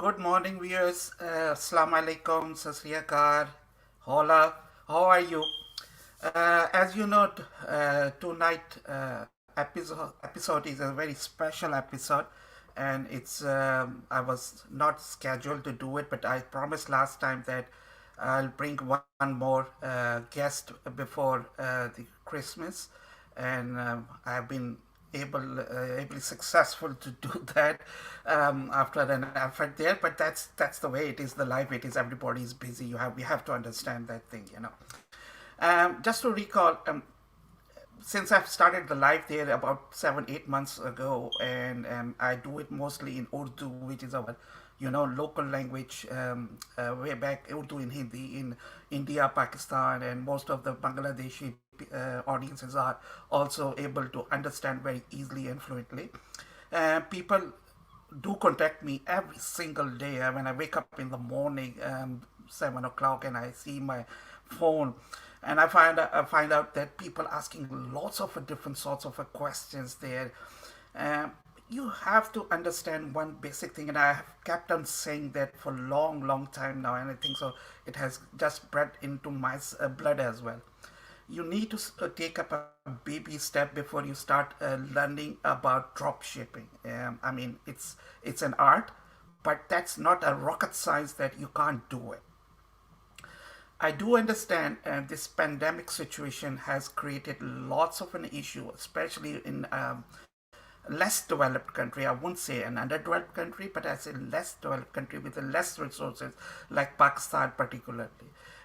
Good morning, viewers. Assalamu alaikum, Sasriyakar, Hola. How are you? As you know, tonight episode is a very special episode, and it's I was not scheduled to do it, but I promised last time that I'll bring one more guest before the Christmas, and I've been ably successful to do that after an effort there. But that's the way it is. The life it is. Everybody is busy. We have to understand that thing. Just to recall, since I've started the live there about 7-8 months ago, and I do it mostly in Urdu, which is our local language. Way back Urdu in Hindi in India, Pakistan, and most of the Bangladeshi audiences are also able to understand very easily and fluently. People do contact me every single day when I wake up in the morning, 7 o'clock, and I see my phone, and I find out that people asking lots of different sorts of questions there. Um, you have to understand one basic thing, and I have kept on saying that for a long, long time now, and I think so it has just bred into my blood as well. You need to take up a baby step before you start learning about drop shipping. I mean, it's an art, but that's not a rocket science that you can't do it. I do understand this pandemic situation has created lots of an issue, especially in less developed country. I won't say an underdeveloped country, but I say less developed country with less resources, like Pakistan particularly.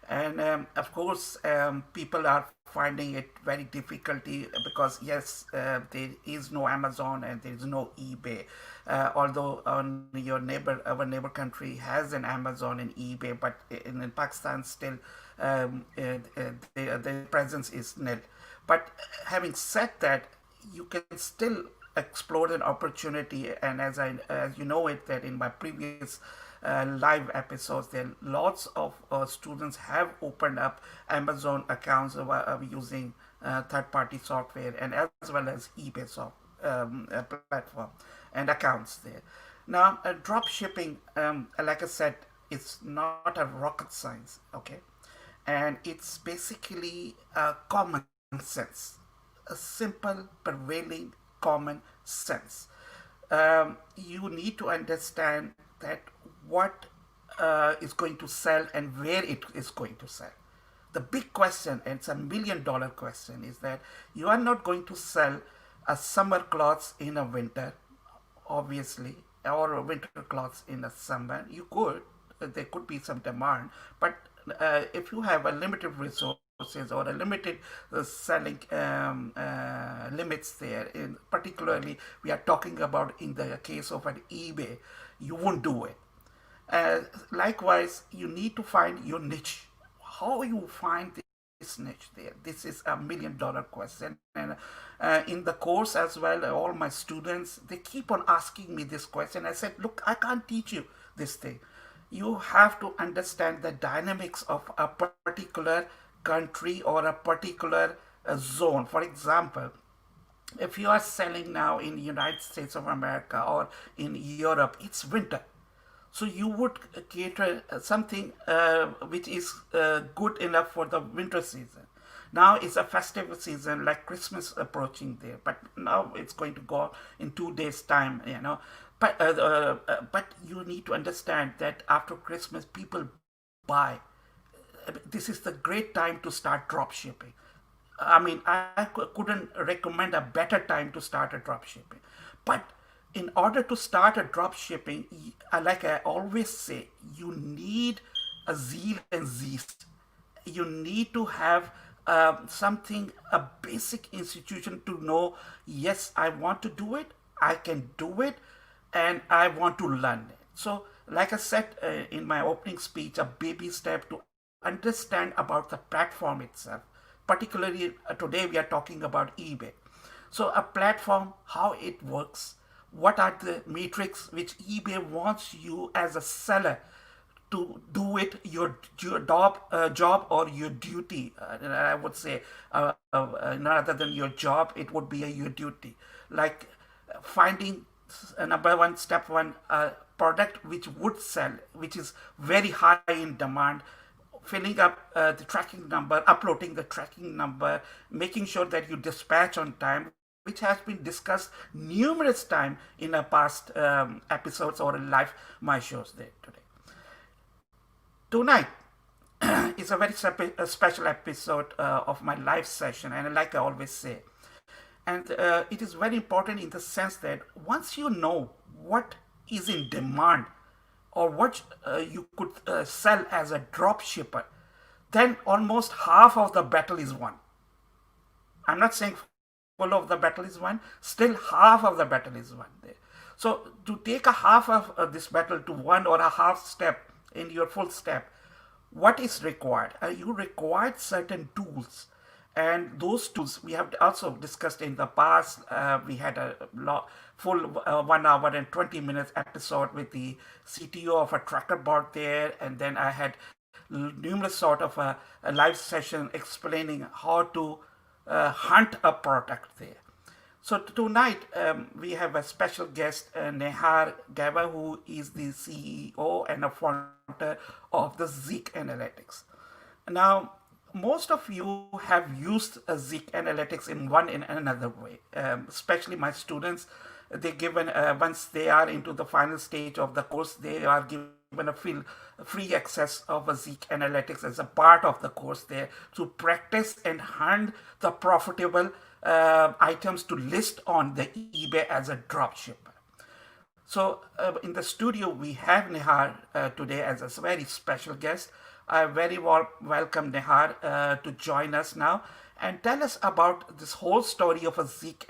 And of course, people are finding it very difficulty because yes, there is no Amazon and there is no eBay. Although on our neighbor country has an Amazon and eBay, but in Pakistan still the presence is nil. But having said that, you can still explore an opportunity, and as you know it that in my previous live episodes there lots of students have opened up Amazon accounts using third party software, and as well as eBay platform and accounts there. Now drop shipping, like I said, it's not a rocket science, okay, and it's basically common sense, a simple prevailing common sense. You need to understand that what is going to sell and where it is going to sell. The big question, and it's $1 million question, is that you are not going to sell a summer clothes in a winter, obviously, or a winter clothes in a summer. You could, there could be some demand, but if you have a limited resources or a limited selling limits there, particularly we are talking about in the case of an eBay, you won't do it. Likewise, you need to find your niche. How you find this niche there? This is $1 million question. And in the course as well, all my students, they keep on asking me this question. I said, look, I can't teach you this thing. You have to understand the dynamics of a particular country or a particular zone. For example, if you are selling now in United States of America or in Europe, it's winter, so you would cater something which is good enough for the winter season. Now it's a festive season like Christmas approaching there, but now it's going to go in 2 days time. But you need to understand that after Christmas people buy. This is the great time to start drop shipping. I mean, I couldn't recommend a better time to start a drop shipping. But in order to start a drop shipping, like I always say, you need a zeal and zest. You need to have something, a basic institution to know, yes, I want to do it, I can do it, and I want to learn it. So, like I said in my opening speech, a baby step to understand about the platform itself. Particularly today, we are talking about eBay. So, a platform, how it works, what are the metrics which eBay wants you as a seller to do it, your job or your duty. I would say, rather than your job, it would be your duty. Like finding number one, step one, product which would sell, which is very high in demand, filling up the tracking number, uploading the tracking number, making sure that you dispatch on time, which has been discussed numerous times in our past episodes or in live my shows there today. Tonight is a very special episode of my live session, and like I always say, and it is very important in the sense that once you know what is in demand or what you could sell as a drop shipper, then almost half of the battle is won. I'm not saying full of the battle is won, still half of the battle is won there. So to take a half of this battle to one or a half step in your full step, what is required? You require certain tools. And those tools we have also discussed in the past. We had a full 1 hour and 20 minutes episode with the CTO of a tracker board there. And then I had numerous sort of a live session explaining how to hunt a product there. So tonight we have a special guest, Nahar Gava, who is the CEO and a founder of the Zeek Analytics. Now, most of you have used Zeek Analytics in one and another way, especially my students. They given once they are into the final stage of the course, they are given a free access of a Zeek Analytics as a part of the course there to practice and hunt the profitable items to list on the eBay as a drop shipper. So in the studio we have Nahar today as a very special guest. I very welcome Nahar to join us now and tell us about this whole story of a Zeek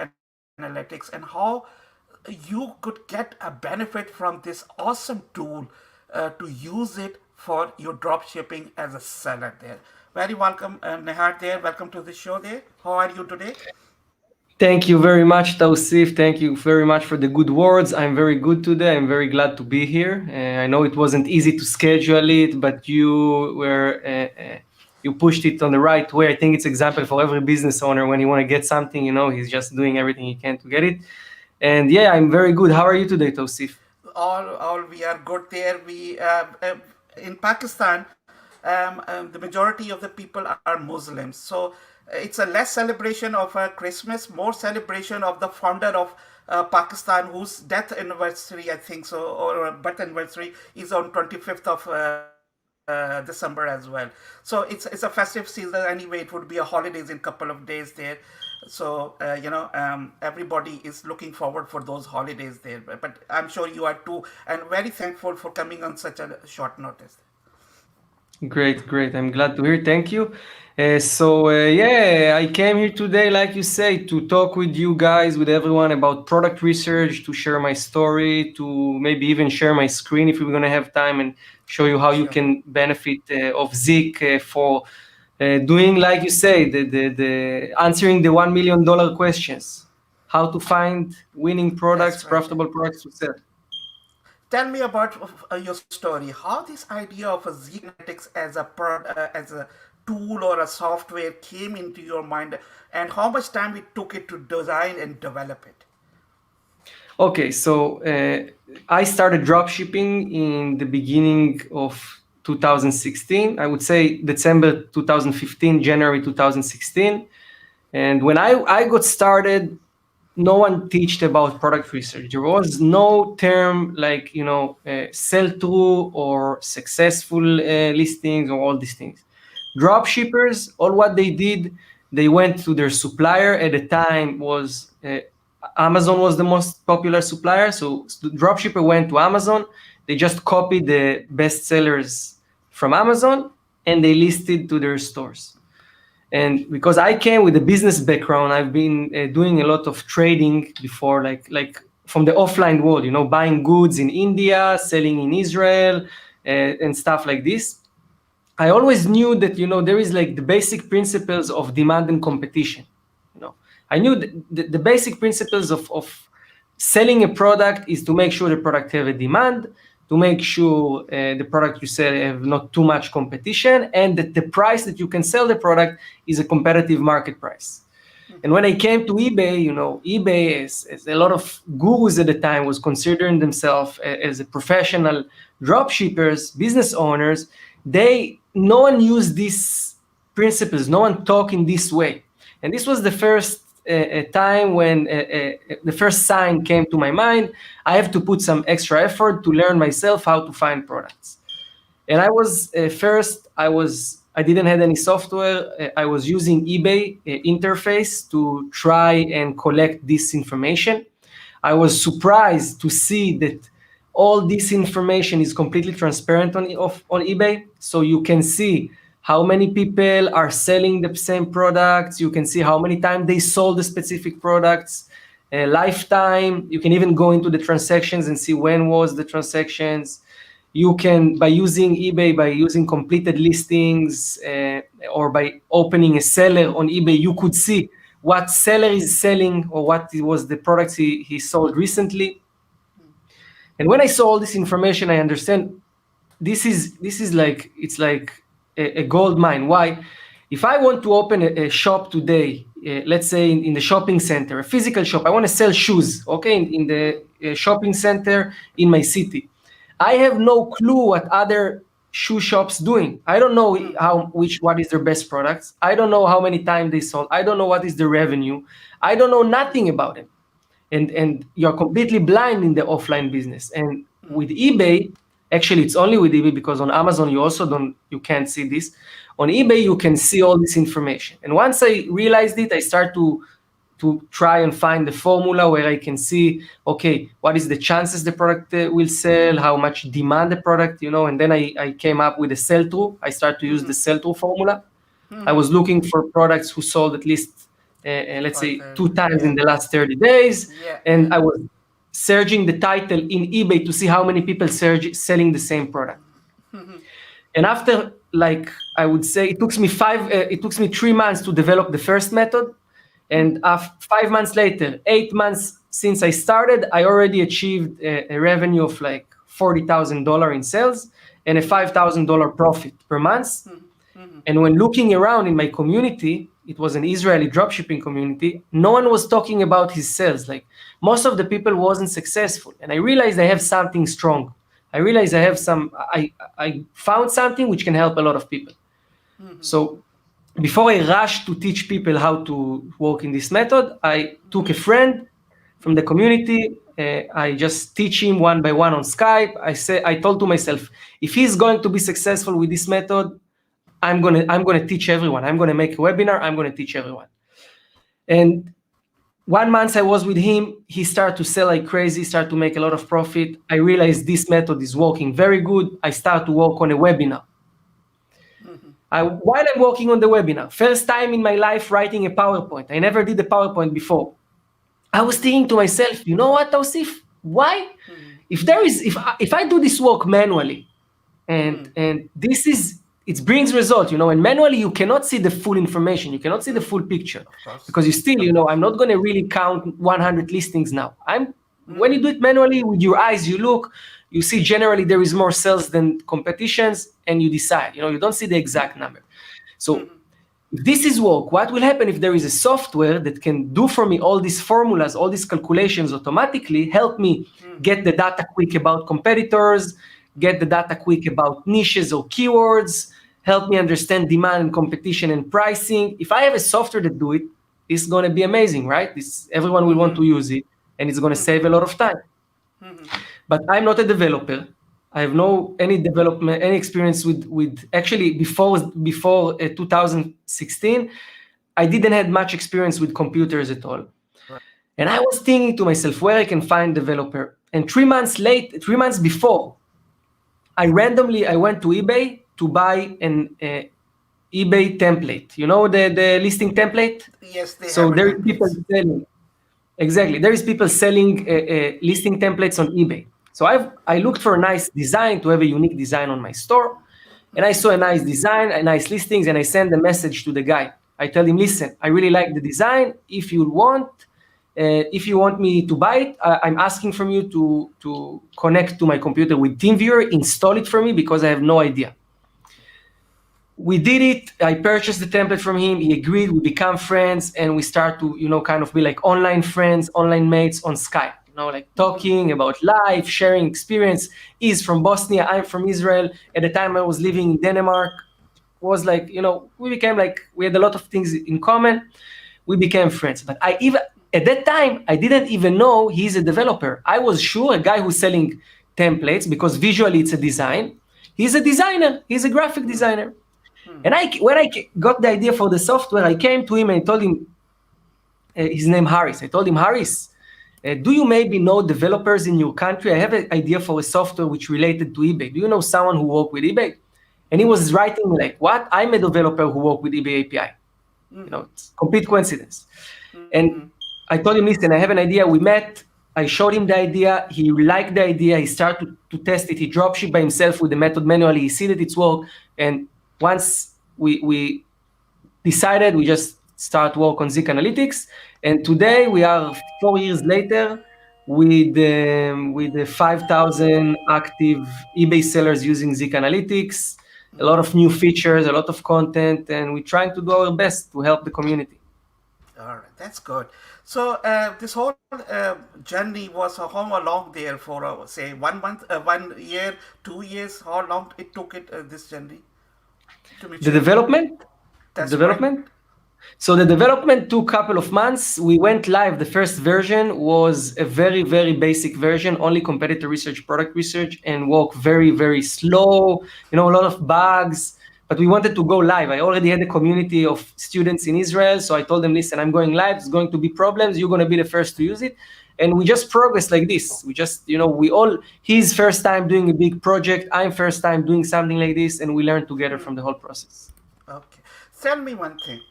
Analytics and how you could get a benefit from this awesome tool to use it for your drop shipping as a seller there. Very welcome, Nahar there. Welcome to the show there. How are you today? Thank you very much, Tausif. Thank you very much for the good words. I'm very good today. I'm very glad to be here. I know it wasn't easy to schedule it, but you pushed it on the right way. I think it's example for every business owner. When you want to get something, he's just doing everything he can to get it. And yeah, I'm very good. How are you today, Tausif? All we are good there. We in Pakistan, the majority of the people are Muslims, so it's a less celebration of Christmas, more celebration of the founder of Pakistan, whose death anniversary, I think so, or birth anniversary is on 25th of December as well. So it's a festive season anyway. It would be a holidays in a couple of days there. So everybody is looking forward for those holidays there. But I'm sure you are too, and very thankful for coming on such a short notice. Great. I'm glad to hear. Thank you. I came here today, like you say, to talk with you guys, with everyone about product research, to share my story, to maybe even share my screen if we're going to have time and show you how you can benefit of Zeek for doing, like you say, the answering the $1 million questions, how to find winning products, profitable products to sell. Tell me about your story. How this idea of a Zeek Analytics as a tool or a software came into your mind, and how much time it took it to design and develop it? Okay, so I started dropshipping in the beginning of 2016. I would say December 2015, January 2016. And when I got started, no one taught about product research. There was no term like, sell-through or successful listings or all these things. Drop shippers, all what they did, they went to their supplier. At the time was Amazon was the most popular supplier. So the drop shipper went to Amazon. They just copied the best sellers from Amazon and they listed to their stores. And because I came with a business background, I've been doing a lot of trading before, like from the offline world, buying goods in India, selling in Israel, and stuff like this. I always knew that, there is like the basic principles of demand and competition. I knew the basic principles of selling a product is to make sure the product have a demand, to make sure the product you sell have not too much competition, and that the price that you can sell the product is a competitive market price. And when I came to eBay, eBay, as a lot of gurus at the time was considering themselves as a professional dropshippers, business owners, no one used these principles, no one talked in this way. And this was the first time when the first sign came to my mind. I have to put some extra effort to learn myself how to find products. And I was I didn't have any software. I was using eBay interface to try and collect this information. I was surprised to see that all this information is completely transparent on eBay. So you can see how many people are selling the same products. You can see how many times they sold the specific products, lifetime. You can even go into the transactions and see when was the transactions. You can, by using eBay, by using completed listings, or by opening a seller on eBay, you could see what seller is selling or what was the products he sold recently. And when I saw all this information, I understand this is like, it's like a gold mine. Why? If I want to open a shop today, let's say in the shopping center, a physical shop, I want to sell shoes, okay, in the shopping center in my city. I have no clue what other shoe shops doing. I don't know what is their best products. I don't know how many times they sold. I don't know what is the revenue. I don't know nothing about it. And you're completely blind in the offline business. And with eBay, actually it's only with eBay, because on Amazon you can't see this. On eBay you can see all this information. And once I realized it, I start to try and find the formula where I can see, okay, what is the chances the product will sell, how much demand the product, and then I came up with a sell-through. I start to use the sell-through formula. I was looking for products who sold at least, let's say, 2 times in the last 30 days. And I was searching the title in eBay to see how many people selling the same product. And after, like, I would say it took me 3 months to develop the first method. And 5 months later, 8 months since I started, I already achieved a revenue of like $40,000 in sales and a $5,000 profit per month. And when looking around in my community, it was an Israeli dropshipping community, no one was talking about his sales. Like, most of the people wasn't successful. And I realized I have something strong. I realized I found something which can help a lot of people. So before I rushed to teach people how to work in this method, I took a friend from the community. I just teach him one by one on Skype. I told to myself, if he's going to be successful with this method, I'm gonna teach everyone. I'm gonna make a webinar. I'm gonna teach everyone. And 1 month I was with him. He started to sell like crazy, started to make a lot of profit. I realized this method is working very good. I started to work on a webinar. While I'm working on the webinar, first time in my life writing a PowerPoint. I never did a PowerPoint before. I was thinking to myself, you know what, Tausif? Why? If I do this work manually, and it brings results, and manually you cannot see the full information, you cannot see the full picture, because you still, I'm not going to really count 100 listings now. When you do it manually with your eyes, you look. You see generally there is more sales than competitions, and you decide, you don't see the exact number. So if this is work, what will happen if there is a software that can do for me all these formulas, all these calculations automatically, help me get the data quick about competitors, get the data quick about niches or keywords, help me understand demand and competition and pricing. If I have a software that do it, it's going to be amazing, right? Everyone will want to use it, and it's going to save a lot of time. But I'm not a developer. I have any experience with actually before 2016, I didn't have much experience with computers at all. Right. And I was thinking to myself where I can find developer. And 3 months before, I went to eBay to buy an eBay template. The listing template? Yes, they so have there are people selling. Exactly. There is people selling listing templates on eBay. So I looked for a nice design, to have a unique design on my store. And I saw a nice design, a nice listings, and I sent a message to the guy. I tell him, listen, I really like the design. If you want me to buy it, I'm asking from you to connect to my computer with TeamViewer, install it for me, because I have no idea. we did it. I purchased the template from him. He agreed. We become friends, and we start to, kind of be like online friends, online mates on Skype. Like talking about life, sharing experience. He's from Bosnia. I'm from Israel. At the time, I was living in Denmark. Was like, we became like, we had a lot of things in common. We became friends. But at that time, I didn't even know he's a developer. I was sure a guy who's selling templates, because visually it's a design. He's a designer. He's a graphic designer. And when I got the idea for the software, I came to him and told him, his name Harris. I told him, Harris, do you maybe know developers in your country? I have an idea for a software which related to eBay. Do you know someone who worked with eBay? And he was writing like, what? I'm a developer who worked with eBay API. It's complete coincidence. And I told him, listen, I have an idea. We met. I showed him the idea. He liked the idea. He started to test it. He dropshipped by himself with the method manually. He see that it's work. And once we decided, we just start work on Zik Analytics. And today we are 4 years later with the 5,000 active eBay sellers using Zik Analytics, a lot of new features, a lot of content, and we're trying to do our best to help the community. All right, that's good. So this whole journey was how long there for, say, 1 month, 1 year, 2 years? How long it took this journey? The development? That's development? Right. So the development took a couple of months. We went live. The first version was a very, very basic version, only competitor research, product research, and work very, very slow, a lot of bugs. But we wanted to go live. I already had a community of students in Israel. So I told them, listen, I'm going live. It's going to be problems. You're going to be the first to use it. And we just progressed like this. We just, he's first time doing a big project. I'm first time doing something like this. And we learned together from the whole process. Okay. Tell me one thing.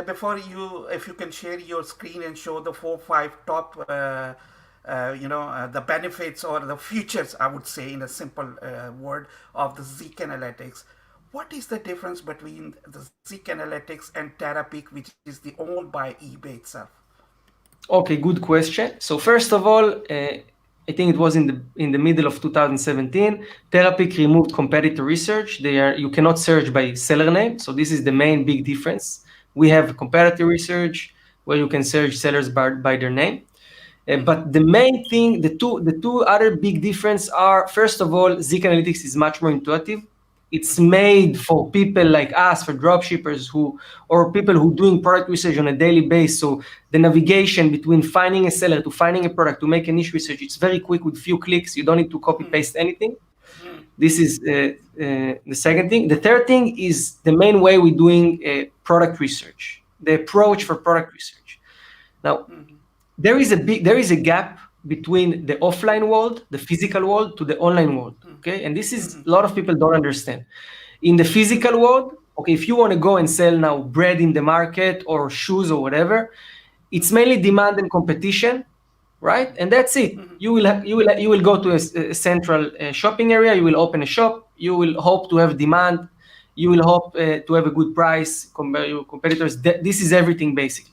Before if you can share your screen and show the 4-5 top, the benefits or the features, I would say in a simple word, of the Zik Analytics. What is the difference between the Zik Analytics and Terapeak, which is owned by eBay itself? Okay, good question. So first of all, I think it was in the middle of 2017. Terapeak removed competitor research. You cannot search by seller name. So this is the main big difference. We have competitor research where you can search sellers by their name. But the main thing, the two other big difference are, first of all, Zik Analytics is much more intuitive. It's made for people like us, for dropshippers or people who doing product research on a daily basis. So the navigation between finding a seller to finding a product to make a niche research, it's very quick with few clicks. You don't need to copy paste anything. This is the second thing. The third thing is the main way we're doing product research, the approach for product research. Now, there is a gap between the offline world, the physical world, to the online world. Okay, and this is a lot of people don't understand. In the physical world, okay, if you want to go and sell now bread in the market or shoes or whatever, it's mainly demand and competition, right? And that's it. You will go to a central shopping area. You will open a shop. You will hope to have demand. You will hope to have a good price. Compare your competitors. This is everything basically.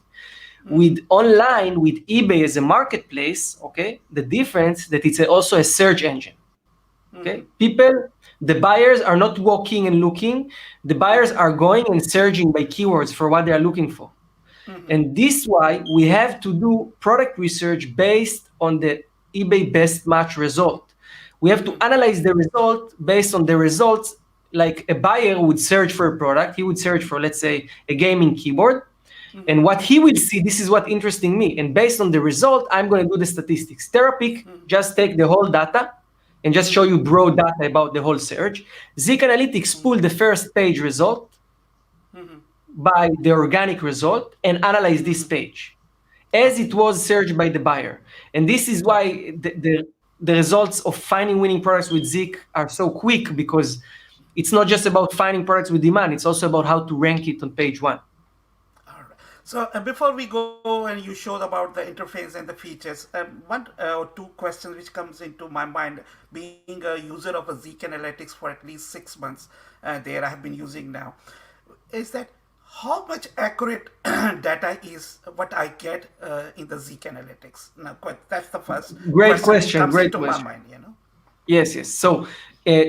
With online, with eBay as a marketplace, okay, the difference that it's also a search engine. Okay, the buyers are not walking and looking. The buyers are going and searching by keywords for what they are looking for. And this is why we have to do product research based on the eBay best match result. We have to analyze the result based on the results. Like a buyer would search for a product. He would search for, let's say, a gaming keyboard. And what he will see, this is what interesting me. And based on the result, I'm going to do the statistics. Terapeak just take the whole data and just show you broad data about the whole search. Zik Analytics pull the first page result by the organic result and analyze this page as it was searched by the buyer. And this is why the results of finding winning products with Zik are so quick, because it's not just about finding products with demand. It's also about how to rank it on page one. So before we go and you showed about the interface and the features, one or two questions which comes into my mind, being a user of a Zik Analytics for at least 6 months, there I have been using now, is that how much accurate data is what I get in the Zik Analytics? Now, that's the first great question. That comes into my mind, Yes. So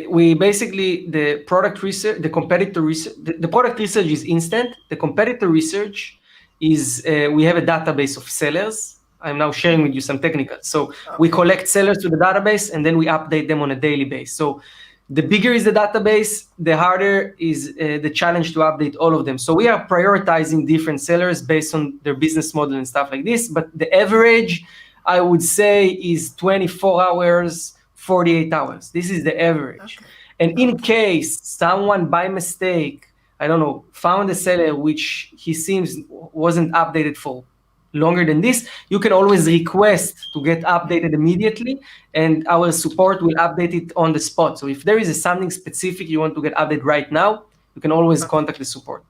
we basically, the product research, the competitor research, the product research is instant. The competitor research is, we have a database of sellers. I'm now sharing with you some technicals. So we collect sellers to the database and then we update them on a daily basis. So the bigger is the database, the harder is the challenge to update all of them. So we are prioritizing different sellers based on their business model and stuff like this. But the average, I would say, is 24 hours, 48 hours. This is the average. Okay. And in case someone by mistake, I don't know, found a seller which he seems wasn't updated for longer than this, you can always request to get updated immediately, and our support will update it on the spot. So if there is something specific you want to get updated right now, you can always contact the support.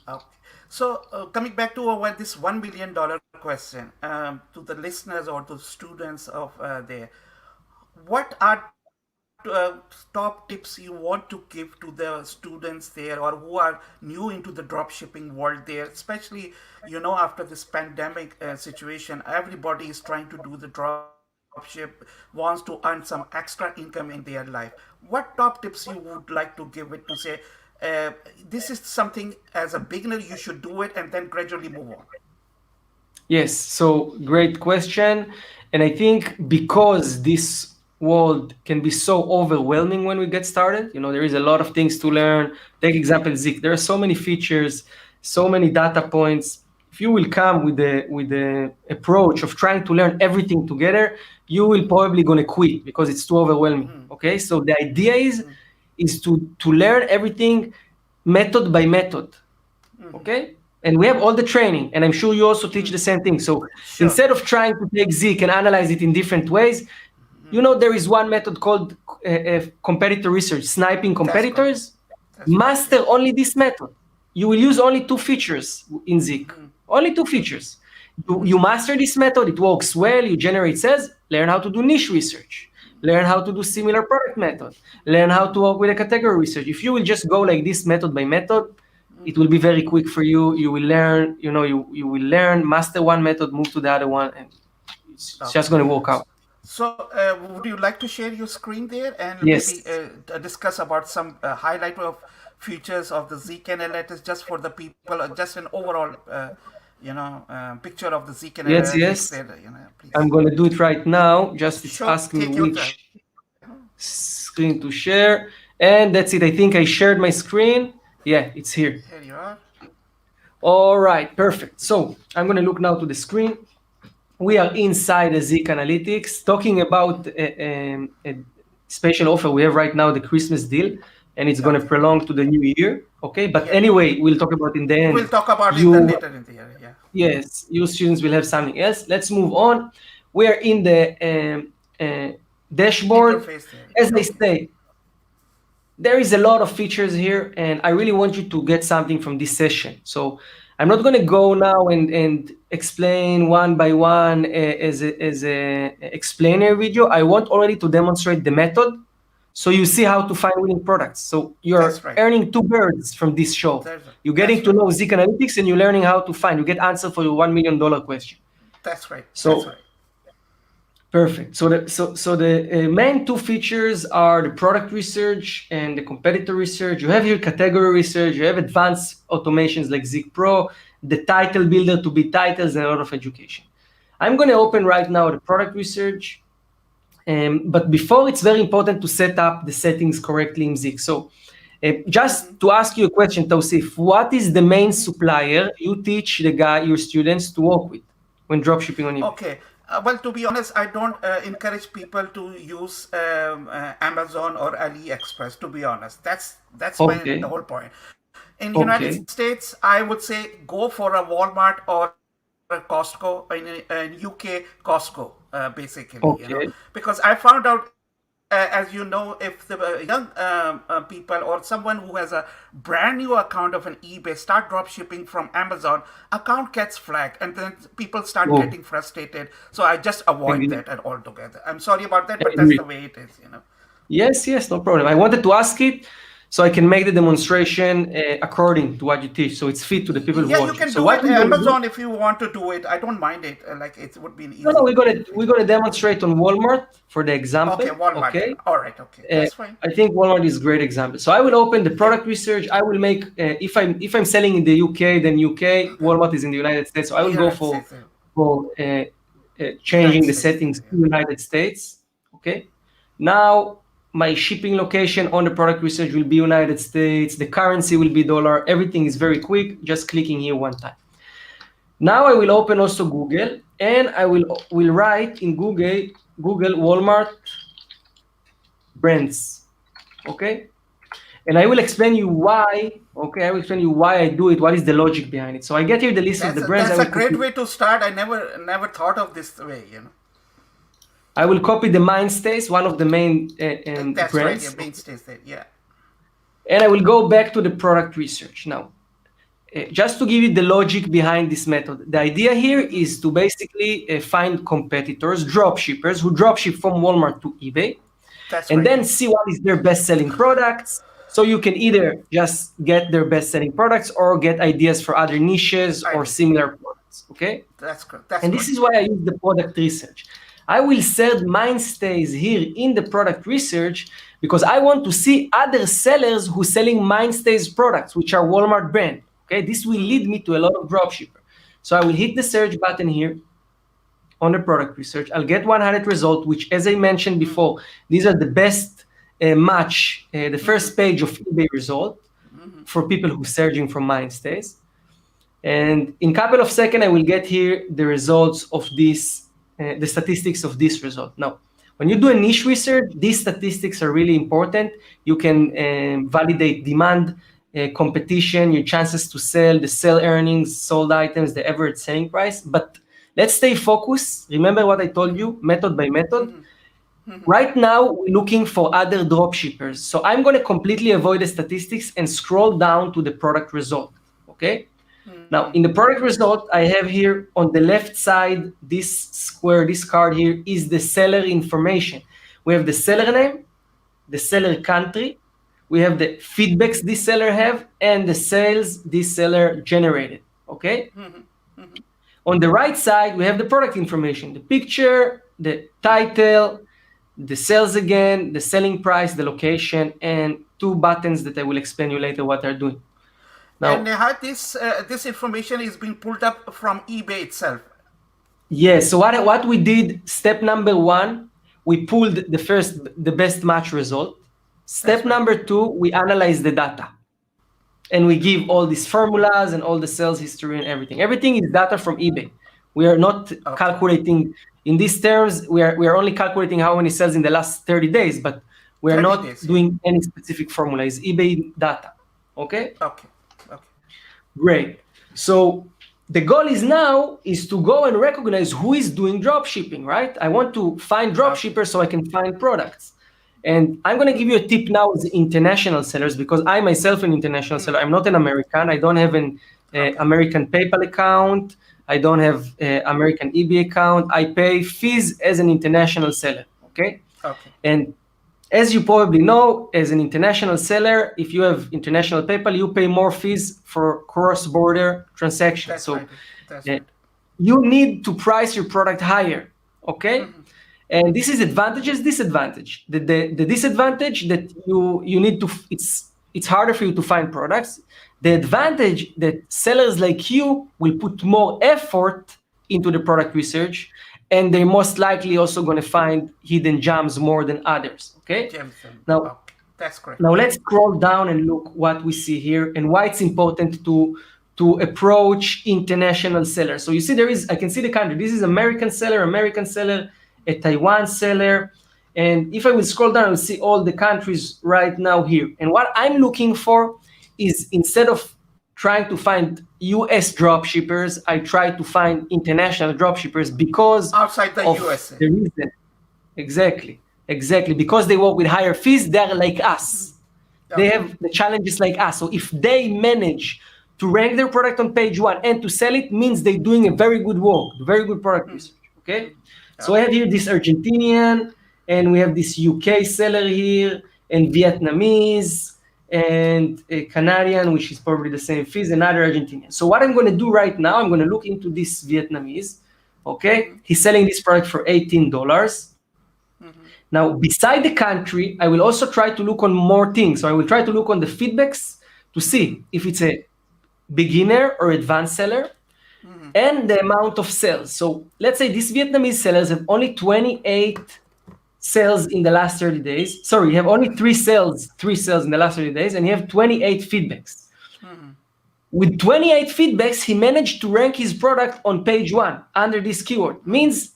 Okay. So coming back to this $1 million question, to the listeners or to students of there, what are top tips you want to give to the students there or who are new into the drop shipping world there, especially after this pandemic situation? Everybody is trying to do the drop ship, wants to earn some extra income in their life. What top tips you would like to give it to say, this is something as a beginner you should do it and then gradually move on? Yes, so great question. And I think because this world can be so overwhelming when we get started, there is a lot of things to learn. Take example Zik. There are so many features, so many data points. If you will come with the approach of trying to learn everything together, you will probably gonna quit because it's too overwhelming. Okay, so the idea is to learn everything method by method. Okay, and we have all the training, and I'm sure you also teach the same thing. So instead of trying to take Zik and analyze it in different ways, there is one method called competitor research, sniping competitors. Master only this method. You will use only 2 features in Zik. Only 2 features. You master this method, it works well, you generate sales, learn how to do niche research, learn how to do similar product method, learn how to work with a category research. If you will just go like this method by method, it will be very quick for you. You will learn, you will learn, master one method, move to the other one, and it's just going to work out. So would you like to share your screen there and Yes. maybe discuss about some highlight of features of the Zik analytics just for the people, just an overall picture of the Zik analytics? Yes. There, please. I'm going to do it right now. Just it's Sure, asking take me your which screen to share. And that's it. I think I shared my screen. Yeah, it's here. Here you are. All right, perfect. So I'm going to look now to the screen. We are inside the Zik Analytics talking about a special offer we have right now, the Christmas deal, and it's going to prolong to the new year. Okay, but anyway, we'll talk about in the end. We'll talk about it then later in the year. Yeah. Yes, you students will have something else. Let's move on. We are in the dashboard. Interface there. As I say, there is a lot of features here, and I really want you to get something from this session. So I'm not going to go now and explain one by one as a explainer video. I want already to demonstrate the method, so you see how to find winning products. So you're earning 2 birds from this show. You're getting to know Zik Analytics, and you're learning how to find. You get answer for your $1 million question. That's right. So That's right. perfect. So the main 2 features are the product research and the competitor research. You have here category research. You have advanced automations like Zik Pro, the title builder to be titles, and a lot of education. I'm going to open right now the product research. But before, it's very important to set up the settings correctly in Zik. So just to ask you a question, Tausif, what is the main supplier you teach your students to work with when dropshipping on eBay? Okay. Well, to be honest, I don't encourage people to use Amazon or AliExpress, to be honest. That's the whole point. In the United States, I would say go for a Walmart or a Costco. In UK, Costco, basically. Because I found out, as you know, if the young people or someone who has a brand new account of an eBay start drop shipping from Amazon, account gets flagged and then people start getting frustrated. So I just avoid that altogether. I'm sorry about that, but that's the way it is, Yes, no problem. I wanted to ask it so I can make the demonstration according to what you teach, so it's fit to the people who watch. Yeah, you can so do it Amazon if you want to do it. I don't mind it. Like it would be an easy. No, we're gonna demonstrate on Walmart for the example. Okay, Walmart. Okay. All right. Okay, that's fine. I think Walmart is a great example. So I will open the product research. I will make if I'm selling in the UK, then UK. Walmart is in the United States, so I will go for changing the settings to United States. Okay. Now my shipping location on the product research will be United States. The currency will be dollar. Everything is very quick. Just clicking here one time. Now I will open also Google, and I will write in Google Walmart brands. Okay. And I will explain you why. Okay, I will explain you why I do it. What is the logic behind it? So I get here the list of the brands. That's a great way to start. I never thought of this way. I will copy the mainstays, one of the main that's brands. Right, yeah, mainstays there, yeah. And I will go back to the product research. Now, just to give you the logic behind this method, the idea here is to basically find competitors, drop shippers, who drop ship from Walmart to eBay, and then see what is their best-selling products. So you can either just get their best-selling products or get ideas for other niches or similar products, okay? That's good. And this is why I use the product research. I will set mainstays here in the product research because I want to see other sellers who selling mainstays products, which are Walmart brand. Okay, this will lead me to a lot of dropshipper. So I will hit the search button here on the product research. I'll get 100 results, which, as I mentioned before, these are the best match, the first page of eBay result for people who are searching for mainstays. And in a couple of seconds, I will get here the results of this. The statistics of this result. Now, when you do a niche research, these statistics are really important. You can validate demand, competition, your chances to sell, the sell earnings, sold items, the average selling price. But let's stay focused. Remember what I told you, method by method. Right now, we're looking for other drop shippers. So I'm going to completely avoid the statistics and scroll down to the product result. Okay? Now, in the product result, I have here on the left side, this square, this card here is the seller information. We have the seller name, the seller country, we have the feedbacks this seller have, and the sales this seller generated, okay? On the right side, we have the product information, the picture, the title, the sales again, the selling price, the location, and 2 buttons that I will explain you later what they're doing. Now, and how this information is being pulled up from eBay itself. Yes. So what we did, step number 1, we pulled the best match result. Step number 2, we analyze the data, and we give all these formulas and all the sales history and everything. Everything is data from eBay. We are not calculating in these terms. We are only calculating how many sales in the last 30 days, but we are not doing any specific formula. It's eBay data. Okay. Okay. Great. So the goal is now to go and recognize who is doing drop shipping, right? I want to find drop shippers so I can find products. And I'm going to give you a tip now as international sellers, because I myself an international seller. I'm not an American. I don't have an American PayPal account. I don't have an American eBay account. I pay fees as an international seller, okay? And as you probably know, as an international seller, if you have international PayPal, you pay more fees for cross-border transactions. You need to price your product higher, okay? And this is advantages, disadvantage. The disadvantage that you need to, it's harder for you to find products. The advantage that sellers like you will put more effort into the product research, and they're most likely also going to find hidden gems more than others, okay? Now, that's correct. Now let's scroll down and look what we see here and why it's important to approach international sellers. So you see I can see the country. This is American seller, a Taiwan seller. And if I will scroll down, I'll see all the countries right now here. And what I'm looking for is, instead of trying to find US dropshippers, I try to find international dropshippers because outside the US. The reason. Exactly. Because they work with higher fees, they're like us. They have the challenges like us. So if they manage to rank their product on page 1 and to sell it, means they're doing a very good work, very good product research, okay? So I have here this Argentinian, and we have this UK seller here, and Vietnamese, and a Canadian, which is probably the same fees, another Argentinian. So what I'm going to do right now, I'm going to look into this Vietnamese. Okay, he's selling this product for $18. Now, beside the country, I will also try to look on more things. So I will try to look on the feedbacks to see if it's a beginner or advanced seller, and the amount of sales. So let's say these Vietnamese sellers have only 28 sales in the last 30 days. Sorry, you have only three sales in the last 30 days, and you have 28 feedbacks. With 28 feedbacks, he managed to rank his product on page 1 under this keyword. Means,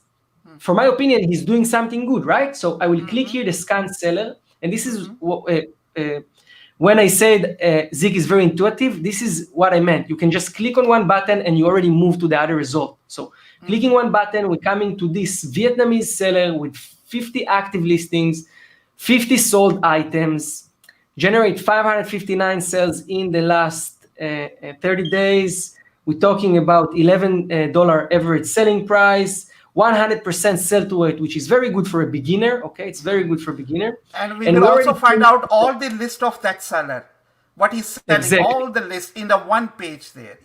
for my opinion, he's doing something good, right? So I will click here the scan seller, and this is when I said Zig is very intuitive, this is what I meant. You can just click on one button and you already move to the other result. So clicking one button, we're coming to this Vietnamese seller with 50 active listings, 50 sold items, generate 559 sales in the last 30 days. We're talking about $11 average selling price, 100% sell-to rate, which is very good for a beginner. Okay, it's very good for a beginner. And we will also find out all the list of that seller, what he's selling, Exactly. all the list in the one page there.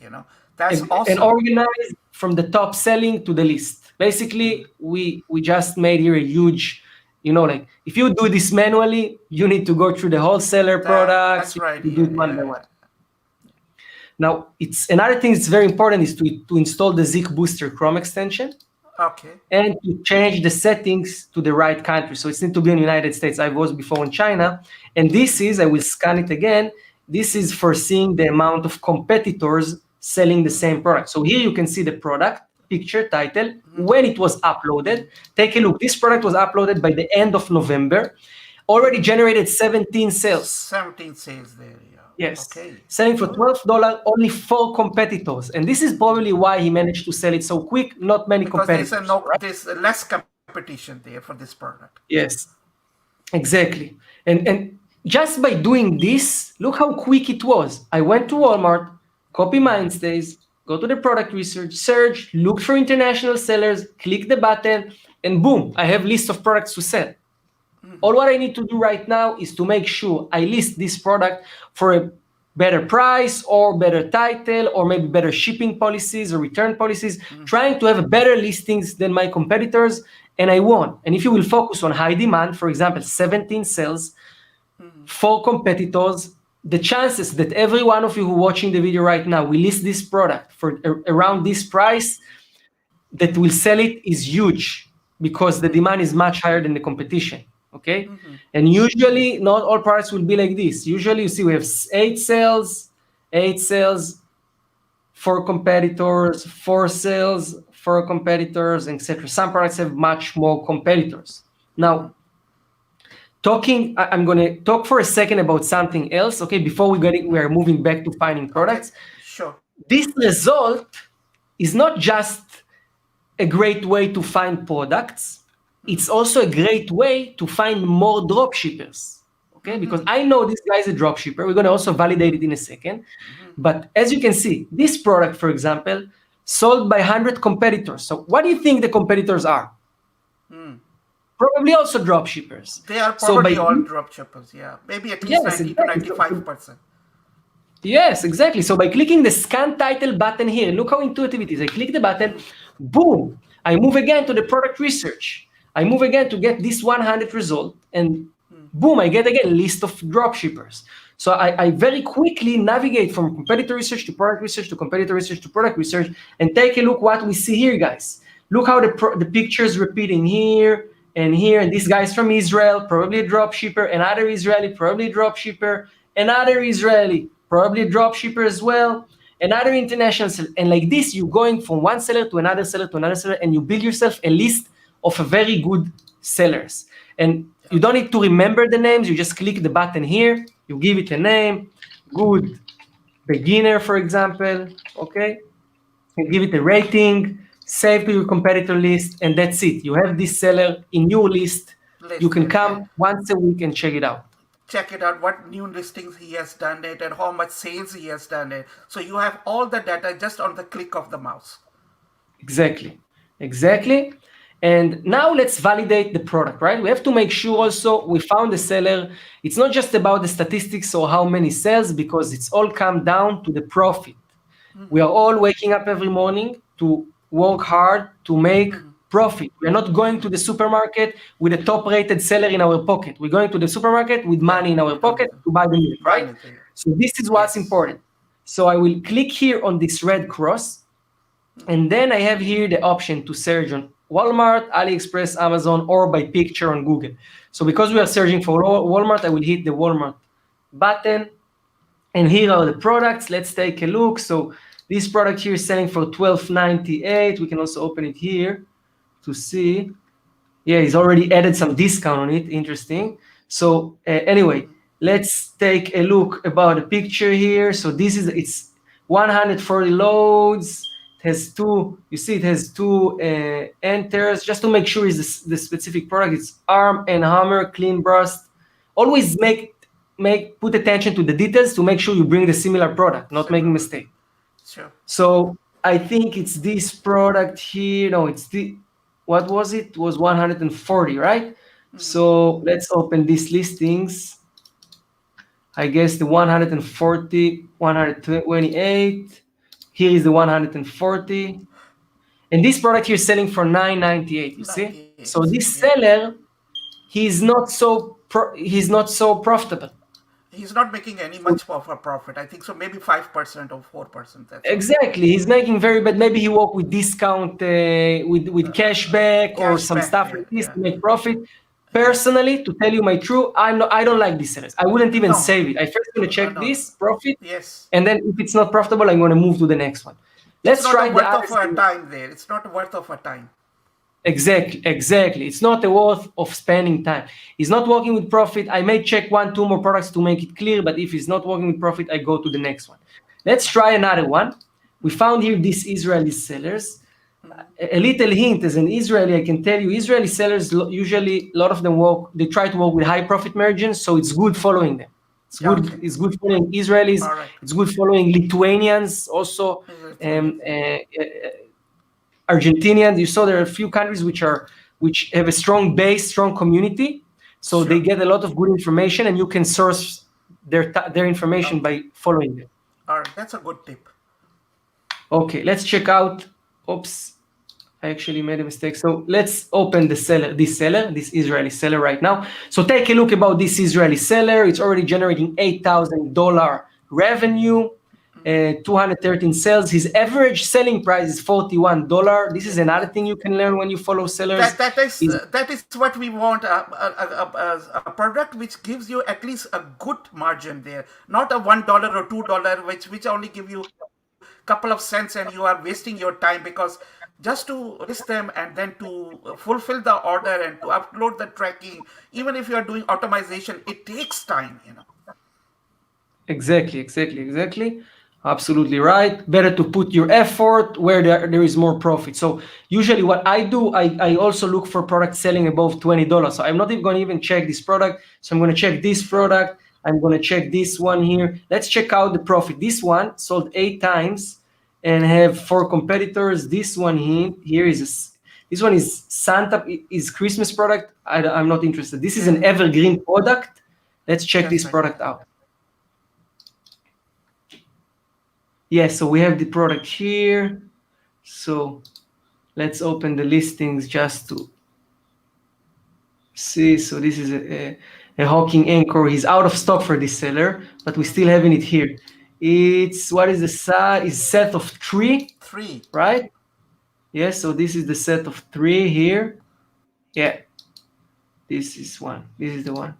That's awesome. And organized from the top selling to the list. Basically, we just made here a huge, like if you do this manually, you need to go through the wholesaler products. That's right. You do it one by one. Now, it's another thing that's very important is to install the Zik Booster Chrome extension. Okay. And to change the settings to the right country. So it's need to be in the United States. I was before in China. And this is, I will scan it again. This is for seeing the amount of competitors selling the same product. So here you can see the product, picture, title, when it was uploaded. Take a look. This product was uploaded by the end of November. Already generated 17 sales. 17 sales there, yeah. Yes. Okay. Selling for $12, only 4 competitors. And this is probably why he managed to sell it so quick. Not many competitors. There's less competition there for this product. Yes, exactly. And just by doing this, look how quick it was. I went to Walmart, copy Mindstays, go to the product research, search, look for international sellers, click the button, and boom, I have list of products to sell. All what I need to do right now is to make sure I list this product for a better price or better title or maybe better shipping policies or return policies, trying to have better listings than my competitors, and I won. And if you will focus on high demand, for example, 17 sales, 4 competitors, the chances that every one of you who are watching the video right now will list this product for around this price that will sell it is huge because the demand is much higher than the competition. Okay, and usually not all products will be like this. Usually you see we have 8 sales, 4 competitors, 4 sales, 4 competitors, etc. Some products have much more competitors. Now, I'm going to talk for a second about something else. Okay, before we are moving back to finding products. Okay. Sure. This result is not just a great way to find products. It's also a great way to find more drop shippers, okay? Because I know this guy is a drop shipper. We're going to also validate it in a second. But as you can see, this product, for example, sold by 100 competitors. So what do you think the competitors are? Probably also drop shippers. They are probably all drop shippers, yeah. Maybe at least 90 to 95%. Yes, exactly. So by clicking the scan title button here, look how intuitive it is. I click the button, boom. I move again to the product research. I move again to get this 100 result, and boom, I get again a list of drop shippers. So I very quickly navigate from competitor research to product research to competitor research to product research, and take a look what we see here, guys. Look how the pictures repeating here, and this guy's from Israel, probably a drop shipper, another Israeli, probably a drop shipper, another Israeli, probably a drop shipper as well, another international seller. And like this, you're going from one seller to another seller to another seller, and you build yourself a list of a very good sellers. And you don't need to remember the names. You just click the button here. You give it a name, good beginner, for example, okay? You give it a rating, save to your competitor list, and that's it. You have this seller in your list. You can come once a week and check it out. Check it out, what new listings he has done it and how much sales he has done it. So you have all the data just on the click of the mouse. Exactly. And now let's validate the product, right? We have to make sure also we found the seller. It's not just about the statistics or how many sales, because it's all come down to the profit. We are all waking up every morning to work hard to make profit. We're not going to the supermarket with a top-rated seller in our pocket. We're going to the supermarket with money in our pocket to buy the milk, right? So this is what's important. So I will click here on this red cross, and then I have here the option to search on Walmart, AliExpress, Amazon, or by picture on Google. So because we are searching for Walmart, I will hit the Walmart button, and here are the products. Let's take a look. So this product here is selling for $12.98. We can also open it here to see. Yeah, he's already added some discount on it. Interesting. So anyway, let's take a look about the picture here. So it's 140 loads. It has two, you see it has two enters, just to make sure it's the specific product. It's Arm and Hammer clean burst. Always put attention to the details to make sure you bring the similar product, not making mistake. Sure. So I think it's this product here. No, it's what was it? It was 140, right? So let's open these listings. I guess the 140, 128. Here is the 140. And this product here is selling for $9.98, you see? So this seller, he's not so profitable. He's not making any much of a profit. I think so, maybe 5% or 4%. That's exactly. He's making very bad. Maybe he work with discount, with cashback or some stuff like this to make profit. Personally, to tell you my truth, I don't like these sellers. I wouldn't even save it. I first going to check this profit, and then if it's not profitable, I'm going to move to the next one. Let's try the worth of our time there. It's not worth of our time. Exactly. It's not a worth of spending time. He's not working with profit. I may check 1-2 more products to make it clear, but if he's not working with profit, I go to the next one. Let's try another one. We found here these Israeli sellers. A little hint, as an Israeli, I can tell you, Israeli sellers, usually a lot of them they try to work with high profit margins, so it's good following them. It's good following Israelis. Right. It's good following Lithuanians, also Argentinians. You saw there are a few countries which have a strong base, strong community, so they get a lot of good information, and you can source their information by following them. All right, that's a good tip. Okay, let's check out. Oops, I actually made a mistake. So let's open this Israeli seller right now. So take a look about this Israeli seller. It's already generating $8,000 revenue, 213 sales. His average selling price is $41. This is another thing you can learn when you follow sellers. That is what we want, a product which gives you at least a good margin there, not a $1 or $2, which only give you couple of cents, and you are wasting your time, because just to list them and then to fulfill the order and to upload the tracking, even if you are doing automation, it takes time, Exactly. Absolutely right. Better to put your effort where there is more profit. So usually what I do, I also look for products selling above $20. So I'm not even going to even check this product. So I'm going to check this product. I'm going to check this one here. Let's check out the profit. This one sold 8 times and have 4 competitors. This one here is Santa, is Christmas product. I'm not interested. This is an evergreen product. Let's check this product out. So we have the product here. So let's open the listings just to see. So this is a hawking anchor. He's out of stock for this seller, but we still having it here. It's, what is the size? It's set of 3, right? Yes, so this is the set of 3 here. Yeah, this is the one.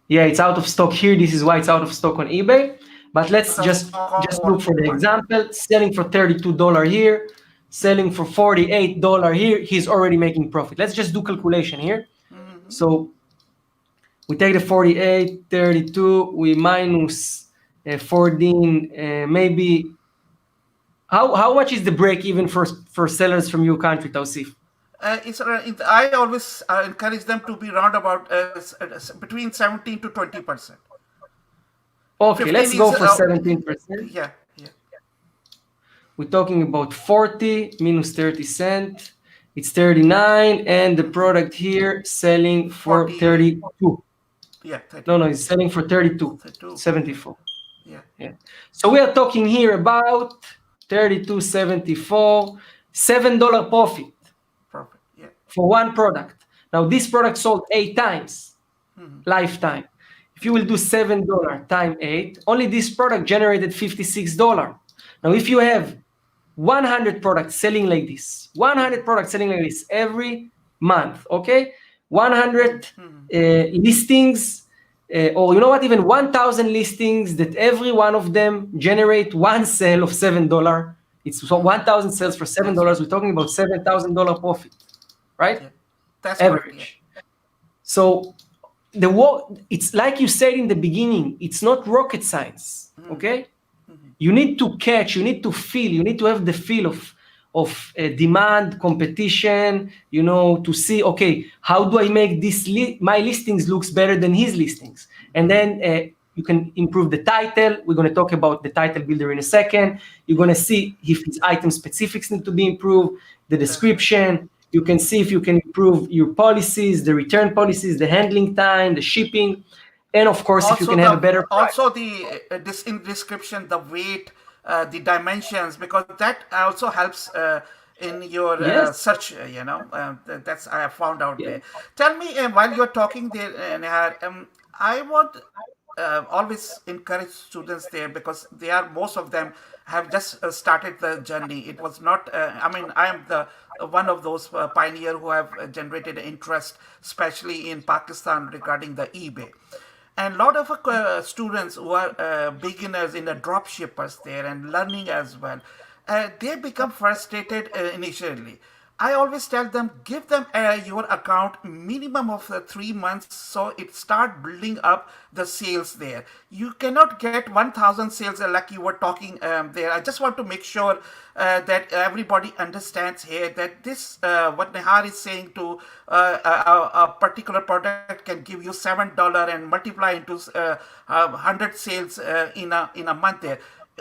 Yeah, it's out of stock here. This is why it's out of stock on eBay. But let's just look for the example. Selling for $32 here, selling for $48 here. He's already making profit. Let's just do calculation here. So we take the 48, 32, we minus 14, maybe. How much is the break even for sellers from your country, Tausif? I always encourage them to be around about between 17 to 20%. Okay, let's go for 17%. Yeah. We're talking about 40 minus 30 cents. It's 39, and the product here selling for 32. Yeah, 32. No, it's selling for 32.74. Yeah. So we are talking here about 32.74, $7 profit. Yeah. For one product. Now this product sold 8 times, lifetime. If you will do $7 times 8, only this product generated $56. Now if you have 100 products selling like this, 100 products selling like this every month, okay? 100 listings, or you know what, even 1,000 listings that every one of them generate one sale of $7. It's so 1,000 sales for $7. We're talking about $7,000 profit, right? Yeah. That's average. Yeah. So it's like you said in the beginning, it's not rocket science, okay? You need to catch, you need to feel, you need to have the feel of demand, competition, to see, okay, how do I make this my listings looks better than his listings? And then you can improve the title. We're going to talk about the title builder in a second. You're going to see if his item specifics need to be improved, the description. You can see if you can improve your policies, the return policies, the handling time, the shipping. And of course, also if you can have a better price. Also in description, the weight, the dimensions, because that also helps in your search, that's I have found out there. Tell me, while you're talking there, Nahar, I would always encourage students there, because most of them have just started the journey. It was not, I am the one of those pioneers who have generated interest, especially in Pakistan, regarding the eBay. And a lot of students who are beginners in the drop shippers there and learning as well, they become frustrated initially. I always tell them, give them your account minimum of 3 months, so it start building up the sales there. You cannot get 1,000 sales like you were talking there. I just want to make sure that everybody understands here that this, what Nahar is saying, to a particular product can give you $7 and multiply into 100 sales in a month there.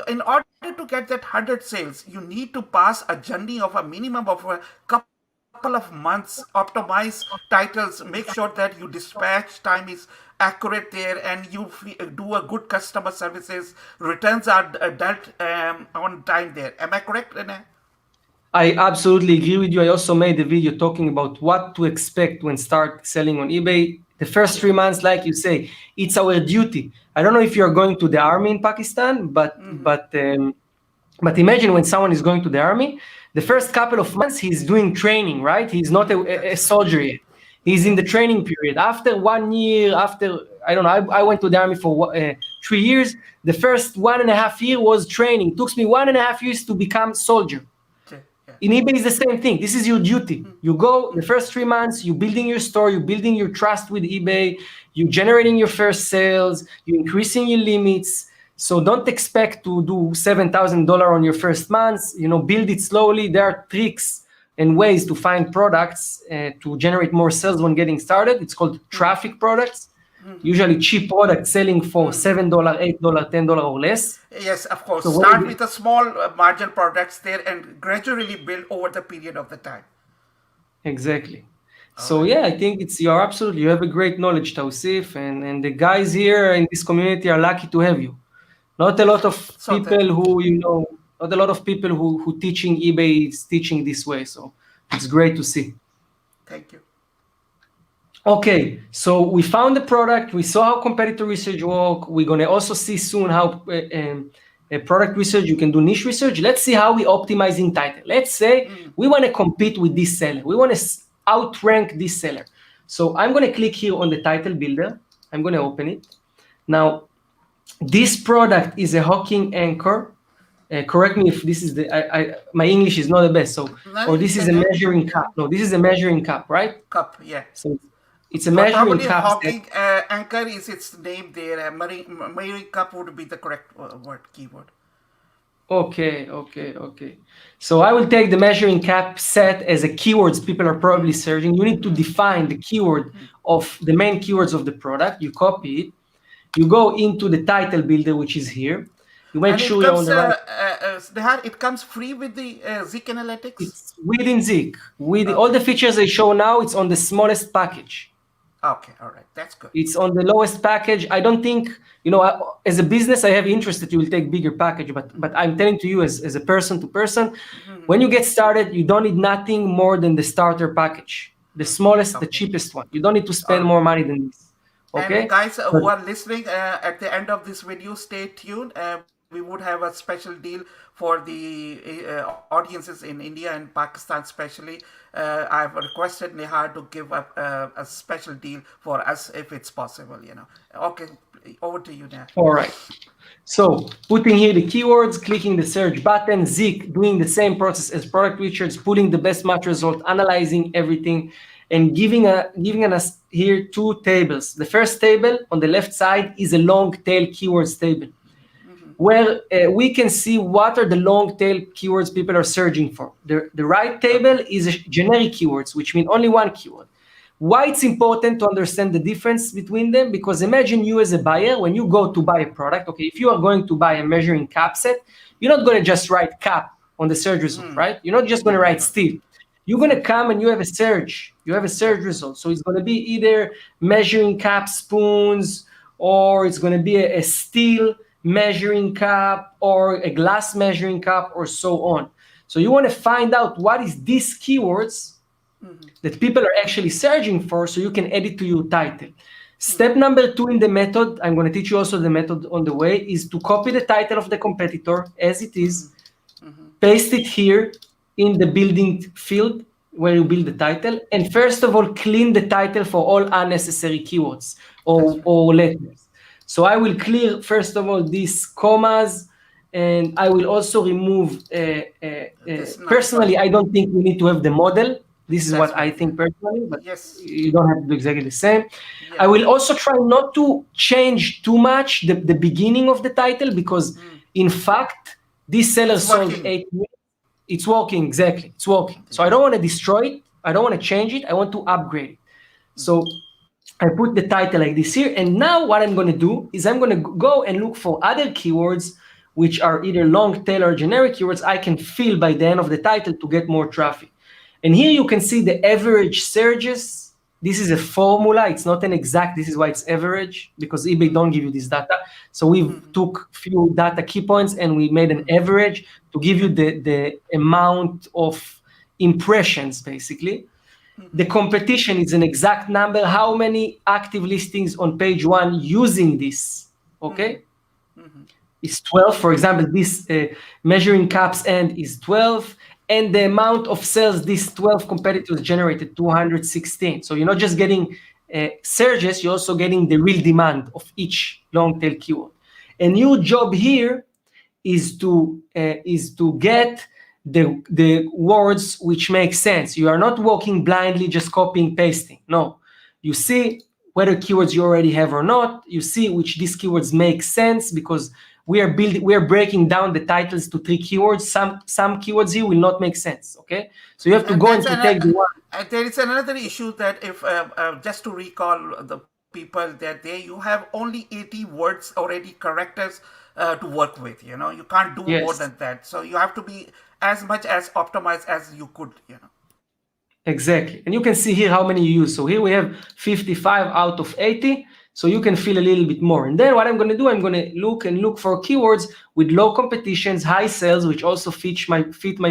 In order to get that 100 sales, you need to pass a journey of a minimum of a couple of months, optimize titles, make sure that your dispatch time is accurate there, and you do a good customer services, returns are dealt on time there. Am I correct, Rene? I absolutely agree with you. I also made a video talking about what to expect when start selling on eBay. The first 3 months, like you say, it's our duty. I don't know if you're going to the army in Pakistan, but imagine when someone is going to the army, the first couple of months he's doing training, right? He's not a soldier yet. He's in the training period. After 1 year, I don't know, I went to the army for 3 years. The first 1.5 years was training. It took me 1.5 years to become soldier. In eBay, it's the same thing. This is your duty. You go the first 3 months, you're building your store, you're building your trust with eBay, you're generating your first sales, you're increasing your limits. So don't expect to do $7,000 on your first months. Build it slowly. There are tricks and ways to find products to generate more sales when getting started. It's called traffic products. Usually cheap products selling for $7, $8, $10 or less. Yes, of course. So start with a small margin products there and gradually build over the period of the time. Exactly. So yeah, I think you have a great knowledge, Tausif, and the guys here in this community are lucky to have you. Not a lot of people who teaching eBay is teaching this way. So it's great to see. Thank you. Okay, so we found the product. We saw how competitor research work. We're going to also see soon how product research, you can do niche research. Let's see how we optimizing title. Let's say we want to compete with this seller. We want to outrank this seller. So I'm going to click here on the title builder. I'm going to open it. Now, this product is a hooking anchor. Correct me if this is my English is not the best. So, or this is a measuring cup. No, this is a measuring cup, right? Cup, yeah. So it's a measuring cup. Hooking anchor is its name there. Measuring cup would be the correct keyword. Okay. So I will take the measuring cup set as a keywords people are probably searching. You need to define the keyword of the main keywords of the product. You copy it. You go into the title builder, which is here. You make sure you're on the right. It comes free with the Zik Analytics? It's within Zik. With all the features I show now, it's on the smallest package. Okay, all right, that's good. It's on the lowest package. I don't think, as a business, I have interest that you will take bigger package, but I'm telling to you as a person to person, when you get started, you don't need nothing more than the starter package, the smallest, the cheapest one. You don't need to spend more money than this. Okay, and guys who are listening, at the end of this video, stay tuned. We would have a special deal for the audiences in India and Pakistan especially. I've requested Nahar to give up a special deal for us if it's possible, Okay, over to you, Nahar. All right. So putting here the keywords, clicking the search button, Zik doing the same process as product research, pulling the best match result, analyzing everything, and giving us here two tables. The first table on the left side is a long tail keywords table, where we can see what are the long tail keywords people are searching for. The right table is generic keywords, which mean only one keyword. Why it's important to understand the difference between them? Because imagine you as a buyer, when you go to buy a product, okay, if you are going to buy a measuring cap set, you're not going to just write cap on the search result, right? You're not just going to write steel. You're going to come and you have a search. You have a search result. So it's going to be either measuring cap spoons, or it's going to be a steel measuring cup, or a glass measuring cup, or so on. So you want to find out what is these keywords that people are actually searching for, so you can add it to your title. Step number 2 in the method, I'm going to teach you also the method on the way, is to copy the title of the competitor as it is, paste it here in the building field where you build the title, and first of all, clean the title for all unnecessary keywords or letters. So I will clear, first of all, these commas, and I will also remove, personally, I don't think we need to have the model. This is what I think personally, but you don't have to do exactly the same. I will also try not to change too much the beginning of the title, because in fact, this seller sold 8 million. It's working, exactly, it's working. So I don't want to destroy it. I don't want to change it. I want to upgrade it. So I put the title like this here. And now what I'm going to do is I'm going to go and look for other keywords, which are either long tail or generic keywords I can fill by the end of the title to get more traffic. And here you can see the average searches. This is a formula. It's not an exact. This is why it's average, because eBay don't give you this data. So we took few data key points and we made an average to give you the amount of impressions, basically. The competition is an exact number. How many active listings on page 1 using this? Okay. It's 12. For example, this measuring caps end is 12. And the amount of sales these 12 competitors generated, 216. So you're not just getting searches, you're also getting the real demand of each long tail keyword. And your job here is to get the words which make sense. You are not walking blindly, just copying, pasting. No, you see whether keywords you already have or not. You see which these keywords make sense, because we are breaking down the titles to 3 keywords. Some keywords here will not make sense. Okay, so you have to go and to take the one. And there is another issue that if just to recall the people that you have only 80 words already characters to work with. You can't do more than that. So you have to be as much as optimized as you could. Exactly, and you can see here how many you use. So here we have 55 out of 80. So you can feel a little bit more. And then what I'm going to do, I'm going to look for keywords with low competitions, high sales, which also fit my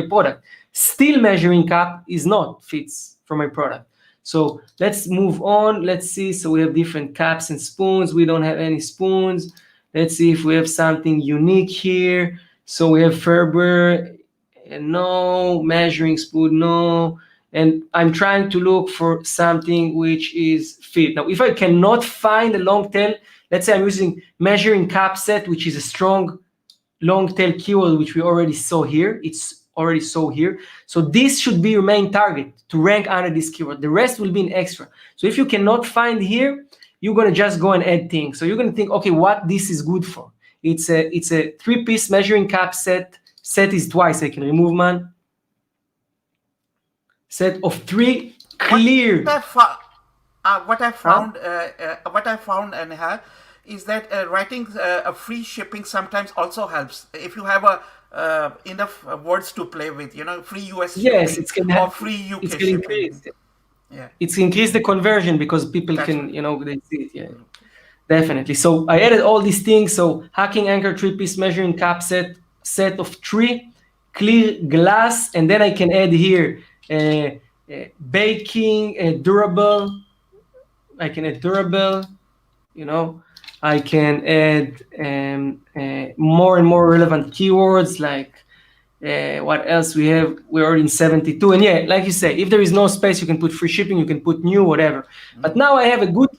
product. Still measuring cap is not fits for my product. So let's move on. Let's see. So we have different caps and spoons. We don't have any spoons. Let's see if we have something unique here. So we have Ferber, no. Measuring spoon, no. And I'm trying to look for something which is fit. Now, if I cannot find a long tail, let's say I'm using measuring cap set, which is a strong long tail keyword, which we already saw here. It's already saw here. So this should be your main target, to rank under this keyword. The rest will be an extra. So if you cannot find here, you're going to just go and add things. So you're going to think, okay, what this is good for? It's a 3-piece measuring cap set. Set is twice. I can remove man. Set of 3 clear. What I found, Nahar, is that writing a free shipping sometimes also helps. If you have enough words to play with, free US Yes, shipping or free UK it's can shipping. increase. It's increase the conversion because people can, they see it. Yeah, definitely. So I added all these things. So hacking anchor 3-piece measuring cap set of 3, clear glass, and then I can add here baking, durable. I can add durable. I can add more and more relevant keywords like what else we have. We're already in 72. And yeah, like you say, if there is no space, you can put free shipping, you can put new, whatever. But now I have a good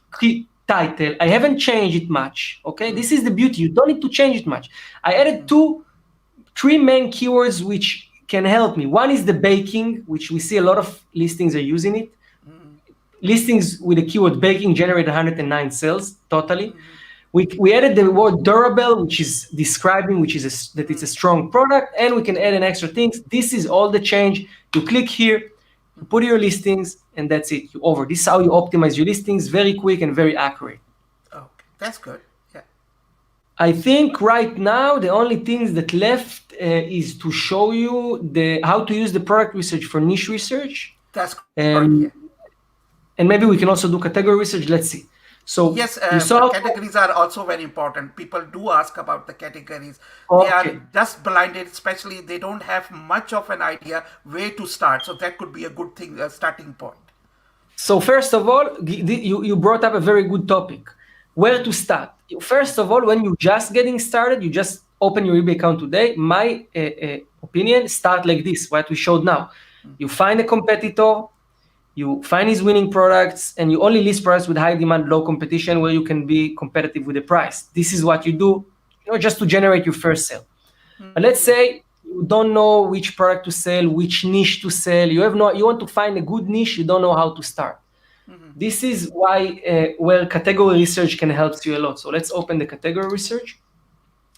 title. I haven't changed it much. Okay, this is the beauty. You don't need to change it much. I added 3 main keywords which can help me. One is the baking, which we see a lot of listings are using it. Listings with the keyword baking generate 109 sales totally. We added the word durable, which is describing that it's a strong product, and we can add an extra things. This is all the change. You click here, you put your listings, and that's it. This is how you optimize your listings, very quick and very accurate. Okay, that's good. Yeah. I think right now the only things that left is to show you how to use the product research for niche research. That's correct. And maybe we can also do category research. Let's see. So yes, categories are also very important. People do ask about the categories. Okay. They are just blinded, especially they don't have much of an idea where to start. So that could be a good thing, a starting point. So first of all, you brought up a very good topic. Where to start? First of all, when you're just getting started, you just open your eBay account today. My opinion, start like this, what we showed now. You find a competitor, you find his winning products, and you only list products with high demand, low competition, where you can be competitive with the price. This is what you do, just to generate your first sale. But let's say you don't know which product to sell, which niche to sell. You want to find a good niche, you don't know how to start. This is why where category research can help you a lot. So let's open the category research.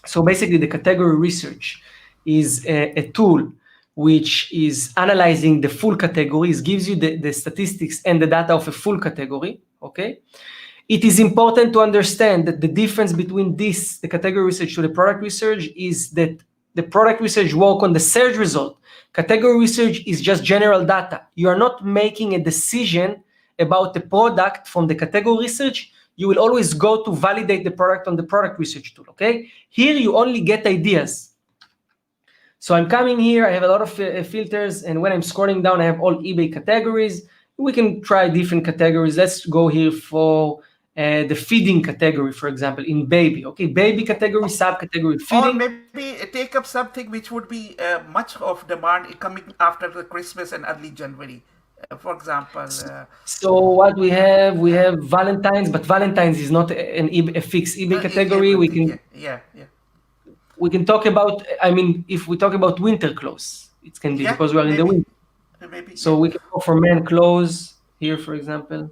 So basically, the category research is a tool which is analyzing the full categories, gives you the statistics and the data of a full category, okay? It is important to understand that the difference between the category research to the product research is that the product research work on the search result. Category research is just general data. You are not making a decision about the product from the category research. You will always go to validate the product on the product research tool, okay? Here you only get ideas. So I'm coming here, I have a lot of filters, and when I'm scrolling down, I have all eBay categories. We can try different categories. Let's go here for the feeding category, for example, in baby. Okay, baby category, subcategory feeding. Or maybe take up something which would be much of demand coming after the Christmas and early January. For example. So what we have Valentine's, but Valentine's is not a fixed eBay category. We can. Yeah. We can talk about, if we talk about winter clothes, it can be because we are in the winter. So we can go for men clothes here, for example.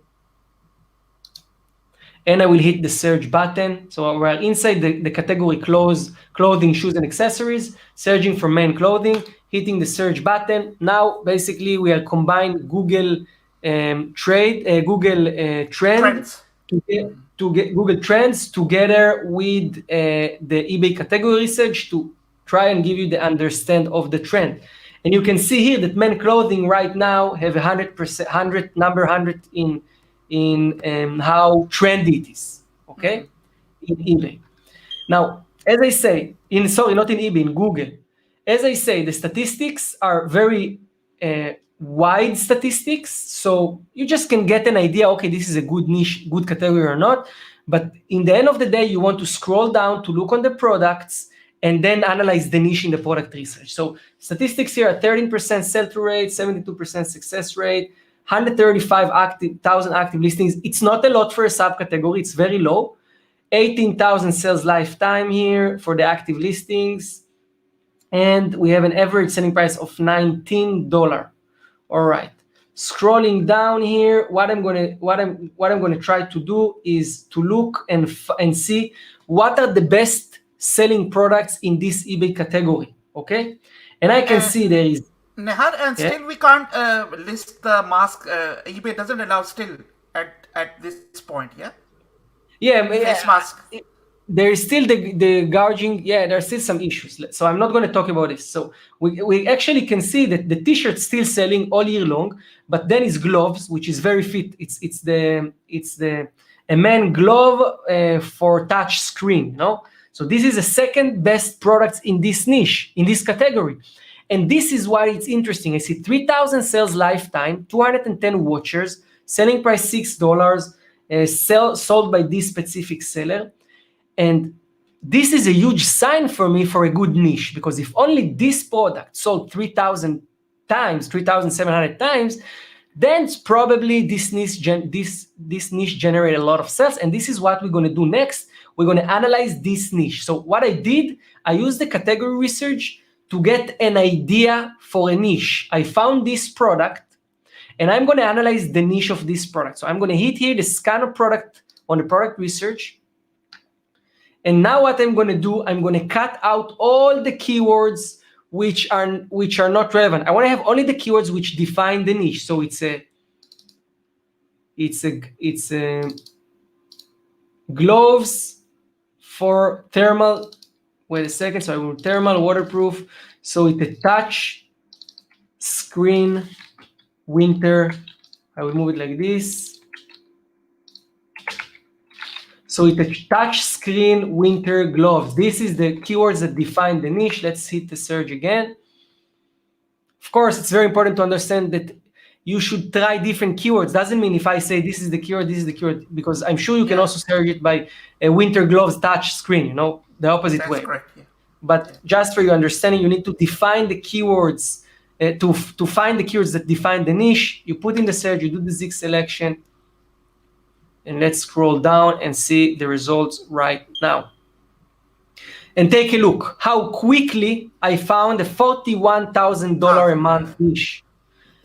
And I will hit the search button. So we're inside the category clothing, shoes, and accessories, searching for men clothing, hitting the search button. Now, basically, we are combining Google Trends to get Google Trends together with the eBay category research to try and give you the understand of the trend. And you can see here that men clothing right now have 100 in how trendy it is, okay, in eBay. Now, as I say, not in eBay, in Google. As I say, the statistics are very wide statistics, so you just can get an idea, okay, this is a good niche, good category or not. But in the end of the day, you want to scroll down to look on the products and then analyze the niche in the product research. So statistics here are 13% sell-through rate, 72% success rate, 135,000 active listings. It's not a lot for a subcategory, it's very low. 18,000 sales lifetime here for the active listings. And we have an average selling price of $19. All right. Scrolling down here, what I'm gonna try to do is to look and see what are the best selling products in this eBay category. Okay, and I can see there is Nahar, and still we can't list the mask. eBay doesn't allow still at this point. face mask. There is still the gouging. Yeah, there are still some issues. So I'm not going to talk about this. So we actually can see that the t-shirt's still selling all year long, but then it's gloves, which is very fit. It's the a man glove for touch screen, So this is the second best product in this niche, in this category. And this is why it's interesting. I see 3,000 sales lifetime, 210 watchers, selling price $6, sold by this specific seller. And this is a huge sign for me for a good niche, because if only this product sold 3,000 times, 3,700 times, then probably this niche generate a lot of sales. And this is what we're going to do next. We're going to analyze this niche. So what I did, I used the category research to get an idea for a niche. I found this product, and I'm going to analyze the niche of this product. So I'm going to hit here the scan of product on the product research. And now what I'm going to do, I'm going to cut out all the keywords which are not relevant. I want to have only the keywords which define the niche. So it's a gloves for thermal. Wait a second. So I will thermal waterproof. So it's a touch screen winter. I will move it like this. So it's a touch screen winter gloves. This is the keywords that define the niche. Let's hit the search again. Of course, it's very important to understand that you should try different keywords. Doesn't mean if I say this is the keyword, this is the keyword, because I'm sure you can also search it by a winter gloves touch screen, the opposite way. Correct, yeah. But just for your understanding, you need to define the keywords, to find the keywords that define the niche. You put in the search, you do the Zig selection, and let's scroll down and see the results right now. And take a look how quickly I found a $41,000 a month niche.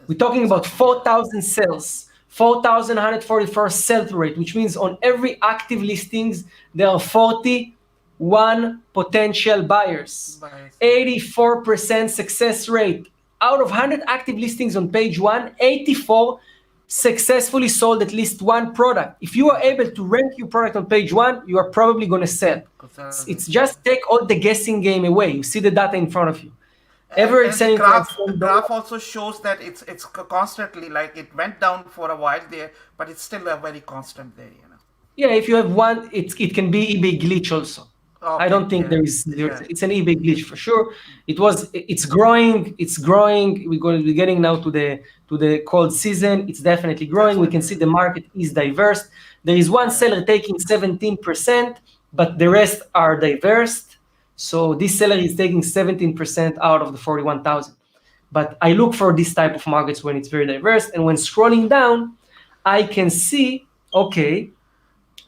We're talking about 4,000 sales, 4,144 sell-through rate, which means on every active listings, there are 41 potential buyers. 84% success rate. Out of 100 active listings on page 1, 84 successfully sold at least one product. If you are able to rank your product on page 1, you are probably going to sell. It's just take all the guessing game away. You see the data in front of you. The graph also shows that it's constantly, like it went down for a while there, but it's still a very constant there, Yeah, if you have one, it can be eBay glitch also. Okay, I don't think it's an eBay glitch for sure. It's growing. We're going to be getting now to the cold season. It's definitely growing. We can see the market is diverse. There is one seller taking 17%, but the rest are diverse. So this seller is taking 17% out of the 41,000. But I look for this type of markets when it's very diverse. And when scrolling down, I can see, okay,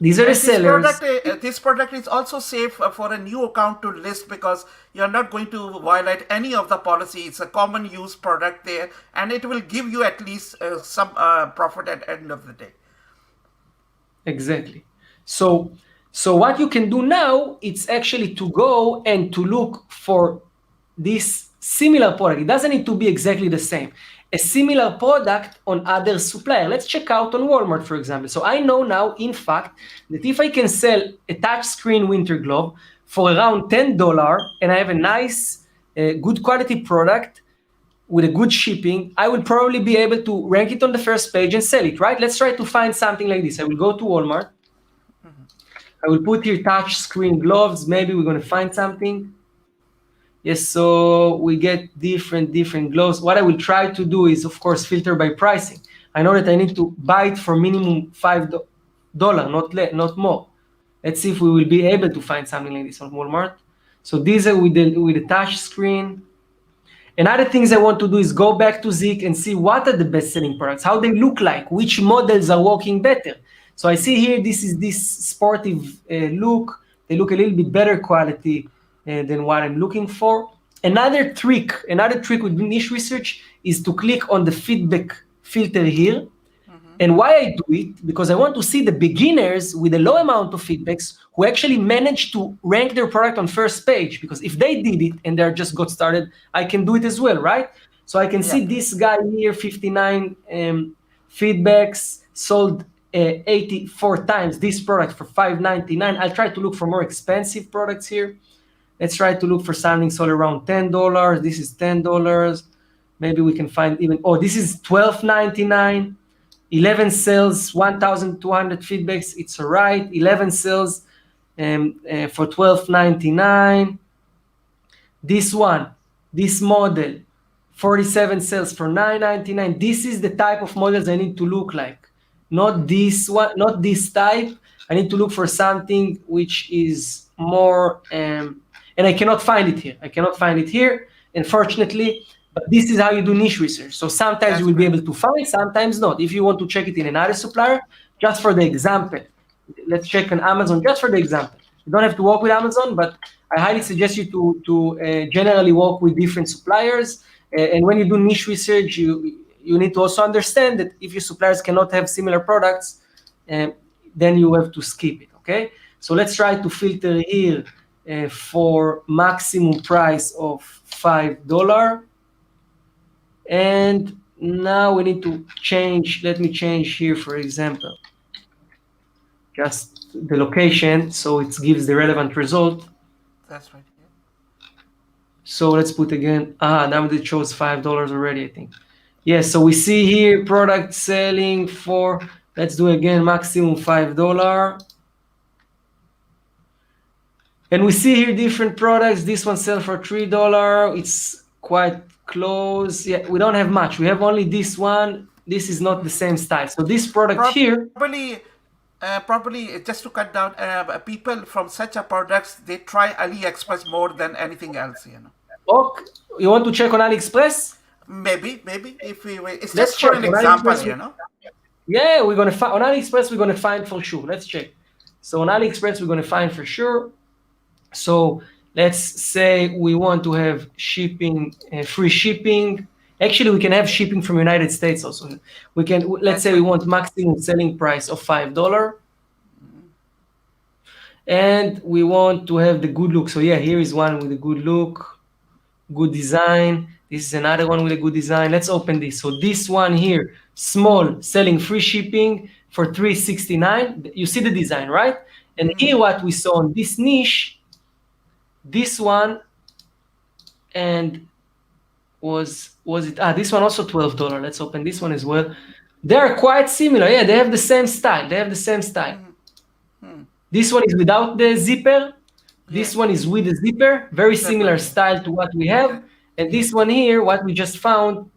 these are the sellers. This product is also safe for a new account to list, because you're not going to violate any of the policy. It's a common use product there, and it will give you at least some profit at the end of the day. Exactly. So what you can do now, it's actually to go and to look for this similar product. It doesn't need to be exactly the same. A similar product on other supplier. Let's check out on Walmart, for example. So I know now, in fact, that if I can sell a touchscreen winter glove for around $10, and I have a nice, good quality product with a good shipping, I will probably be able to rank it on the first page and sell it, right? Let's try to find something like this. I will go to Walmart. I will put here touchscreen gloves. Maybe we're going to find something. Yes, so we get different gloves. What I will try to do is, of course, filter by pricing. I know that I need to buy it for minimum $5, not more. Let's see if we will be able to find something like this on Walmart. So these are with the touch screen. And other things I want to do is go back to Zik and see what are the best-selling products, how they look like, which models are working better. So I see here, this is this sportive look. They look a little bit better quality than what I'm looking for. Another trick with niche research is to click on the feedback filter here. And why I do it, because I want to see the beginners with a low amount of feedbacks who actually managed to rank their product on first page. Because if they did it and they just got started, I can do it as well, right? So I can see this guy here, 59 feedbacks, sold 84 times this product for $5.99. I'll try to look for more expensive products here. Let's try to look for something sold around $10. This is $10. Maybe we can find even, this is $12.99. 11 sales, 1,200 feedbacks. It's all right. 11 sales for $12.99. This one, this model, 47 sales for $9.99. This is the type of models I need to look like. Not this one, not this type. I need to look for something which is more, and I cannot find it here. Unfortunately, but this is how you do niche research. So sometimes you will be able to find, sometimes not. If you want to check it in another supplier, just for the example, let's check on Amazon just for the example. You don't have to work with Amazon, but I highly suggest you to generally work with different suppliers. And when you do niche research, you need to also understand that if your suppliers cannot have similar products, then you have to skip it, okay? So let's try to filter here for maximum price of $5. And now we need to change, let me change here, for example, just the location so it gives the relevant result. That's right. Yeah. So let's put again, now it shows $5 already, I think. Yes, so we see here product selling for, let's do again, maximum $5. And we see here different products. This one sells for $3. It's quite close. Yeah, we don't have much. We have only this one. This is not the same style. So this product here. Probably just to cut down, people from such a products, they try AliExpress more than anything else, you know. Okay, you want to check on AliExpress? Maybe if it's just for an example, you know. Yeah, we're gonna find on AliExpress. We're gonna find for sure. Let's check. So on AliExpress, we're gonna find for sure. So let's say we want to have shipping, free shipping. Actually, we can have shipping from United States also. We can, let's say we want maximum selling price of $5. And we want to have the good look. So yeah, here is one with a good look, good design. This is another one with a good design. Let's open this. So this one here, small, selling free shipping for $3.69. You see the design, right? And here what we saw on this niche, this one, and was it? This one also $12. Let's open this one as well. They are quite similar. Yeah, they have the same style. This one is without the zipper. This one is with the zipper. Very similar style to what we have. And this one here, what we just found,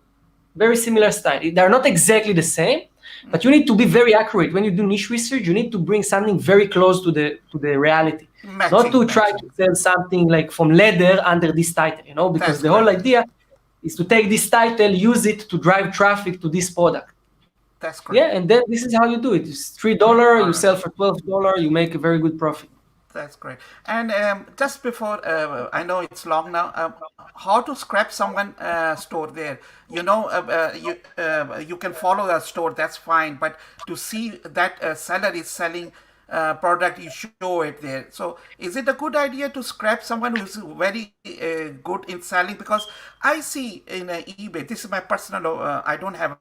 very similar style. They're not exactly the same, but you need to be very accurate. When you do niche research, you need to bring something very close to the reality. Not to try to sell something like from leather under this title, you know, because the whole idea is to take this title, use it to drive traffic to this product. That's correct. Yeah, and then this is how you do it. It's $3, you sell for $12, you make a very good profit. That's great. And just before, I know it's long now, how to scrap someone store there? You know, you can follow that store, that's fine. But to see that seller is selling product, you show it there. So is it a good idea to scrap someone who's very good in selling? Because I see in eBay, this is my personal, I don't have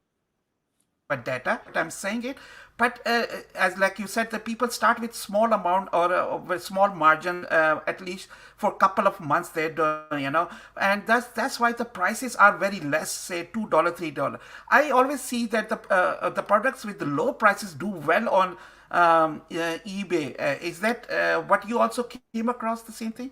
data, but I'm saying it. But as like you said, the people start with small amount or with small margin, at least for a couple of months they're doing, you know, and that's why the prices are very less, say $2, $3. I always see that the products with the low prices do well on eBay. Is that what you also came across, the same thing?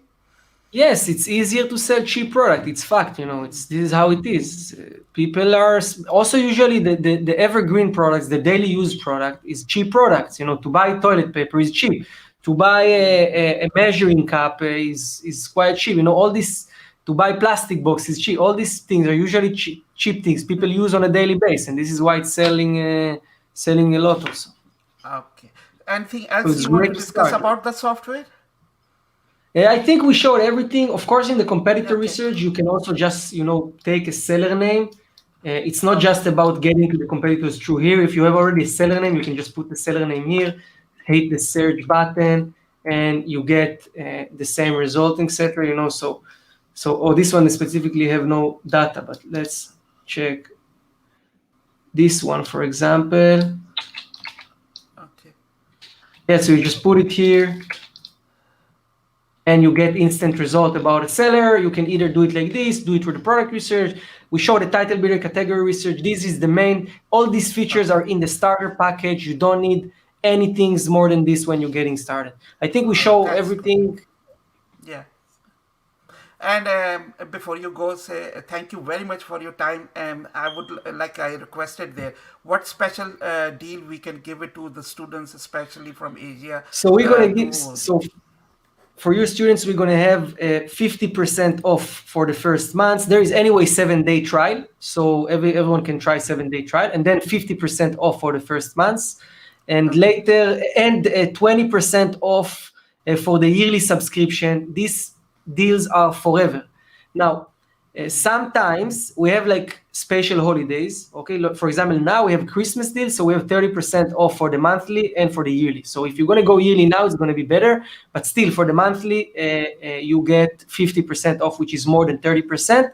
Yes, it's easier to sell cheap product. It's fact, you know. This is how it is. People are also usually the evergreen products, the daily use product is cheap products. You know, to buy toilet paper is cheap. To buy a measuring cup is quite cheap. You know, all this, to buy plastic box is cheap. All these things are usually cheap things people use on a daily basis, and this is why it's selling a lot also. Okay. Anything else you want to discuss about the software? I think we showed everything. Of course, in the competitor research, you can also just, you know, take a seller name. It's not just about getting to the competitors through here. If you have already a seller name, you can just put the seller name here, hit the search button, and you get the same result, etc. You know, so this one specifically have no data, but let's check this one, for example. Yeah, so you just put it here, and you get instant result about a seller. You can either do it like this, do it with the product research. We show the title builder, category research. This is the main. All these features are in the starter package. You don't need anything more than this when you're getting started. I think we show That's everything. Yeah. And before you go, say thank you very much for your time. I would, like I requested there, what special deal we can give it to the students, especially from Asia. So we're gonna give. So for your students, we're gonna have 50% off for the first month. There is anyway 7-day trial, so everyone can try 7-day trial, and then 50% off for the first month, and later and 20% off for the yearly subscription. These deals are forever. Now, sometimes we have like special holidays. Okay, look, for example, now we have Christmas deals, so we have 30% off for the monthly and for the yearly. So if you're going to go yearly now, it's going to be better, but still for the monthly, you get 50% off, which is more than 30%.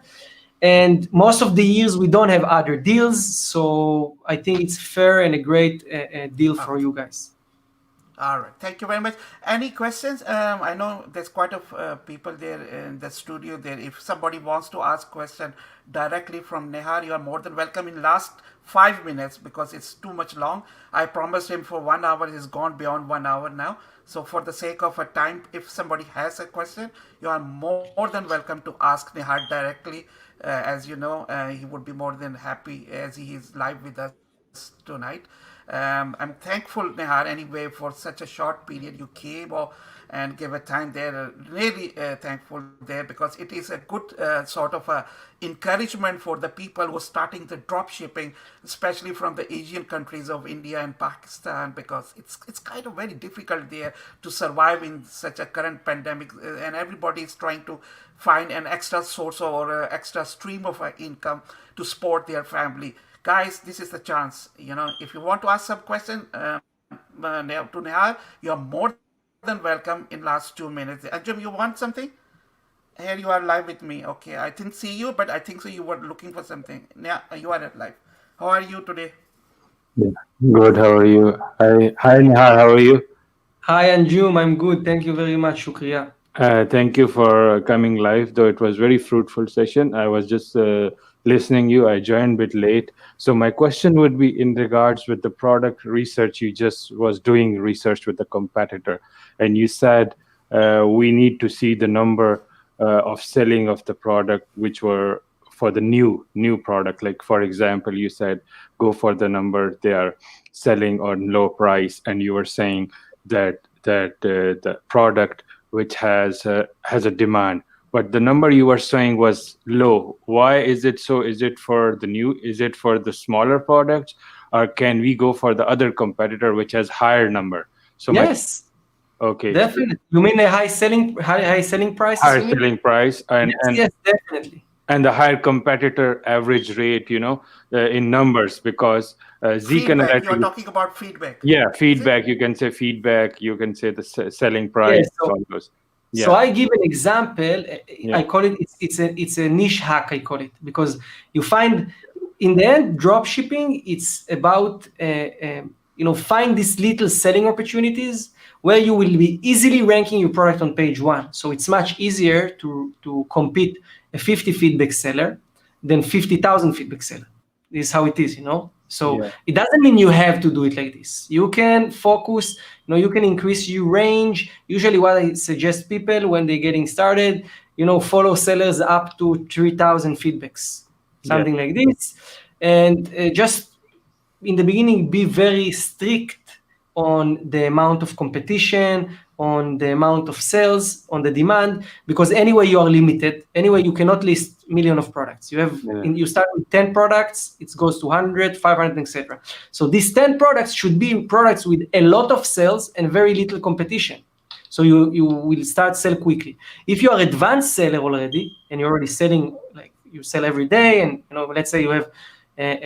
And most of the years we don't have other deals, so I think it's fair and a great deal for you guys. All right. Thank you very much. Any questions? I know there's quite a people there in the studio there. If somebody wants to ask question directly from Nahar, you are more than welcome in last 5 minutes because it's too much long. I promised him for 1 hour. He's gone beyond 1 hour now. So for the sake of a time, if somebody has a question, you are more than welcome to ask Nahar directly. As you know, he would be more than happy as he is live with us tonight. I'm thankful, Nahar, anyway, for such a short period you came and gave a time there. Really thankful there because it is a good sort of a encouragement for the people who are starting the drop shipping, especially from the Asian countries of India and Pakistan, because it's kind of very difficult there to survive in such a current pandemic, and everybody is trying to find an extra source or an extra stream of income to support their family. Guys, this is the chance. If you want to ask some question to Nahar, you are more than welcome in last 2 minutes. Ajum, you want something? Here you are live with me. Okay, I didn't see you, but I think so you were looking for something. Yeah, you are live. How are you today? Yeah. Good. How are you? Hi, Nahar. How are you? Hi, Anjum. I'm good. Thank you very much. Shukriya. Thank you for coming live, though it was very fruitful session. I was just listening you. I joined a bit late. So my question would be in regards with the product research. You just was doing research with the competitor, and you said we need to see the number of selling of the product, which were for the new product. Like, for example, you said go for the number they are selling on low price, and you were saying that the product which has a demand, but the number you were saying was low. Why is it so? Is it for the new? Is it for the smaller products, or can we go for the other competitor which has higher number? So yes, okay, definitely. You mean a high selling price? Higher selling price, and yes, definitely. And the higher competitor average rate, in numbers, because feedback. You're talking about feedback. Yeah, feedback. You can say feedback. You can say the selling price. Yeah, all those. Yeah. So I give an example. I call it. It's a niche hack. I call it because you find in the end drop shipping. It's about find these little selling opportunities where you will be easily ranking your product on page 1. So it's much easier to compete a 50 feedback seller than 50,000 feedback seller. This is how it is, So It doesn't mean you have to do it like this. You can focus, you can increase your range. Usually what I suggest people when they're getting started, follow sellers up to 3,000 feedbacks, something like this. And just in the beginning, be very strict on the amount of competition, on the amount of sales, on the demand, because anyway you are limited. Anyway, you cannot list million of products. You start with 10 products, it goes to 100, 500, etc. So these 10 products should be products with a lot of sales and very little competition. So you will start sell quickly. If you are advanced seller already and you're already selling, like you sell every day, and let's say you have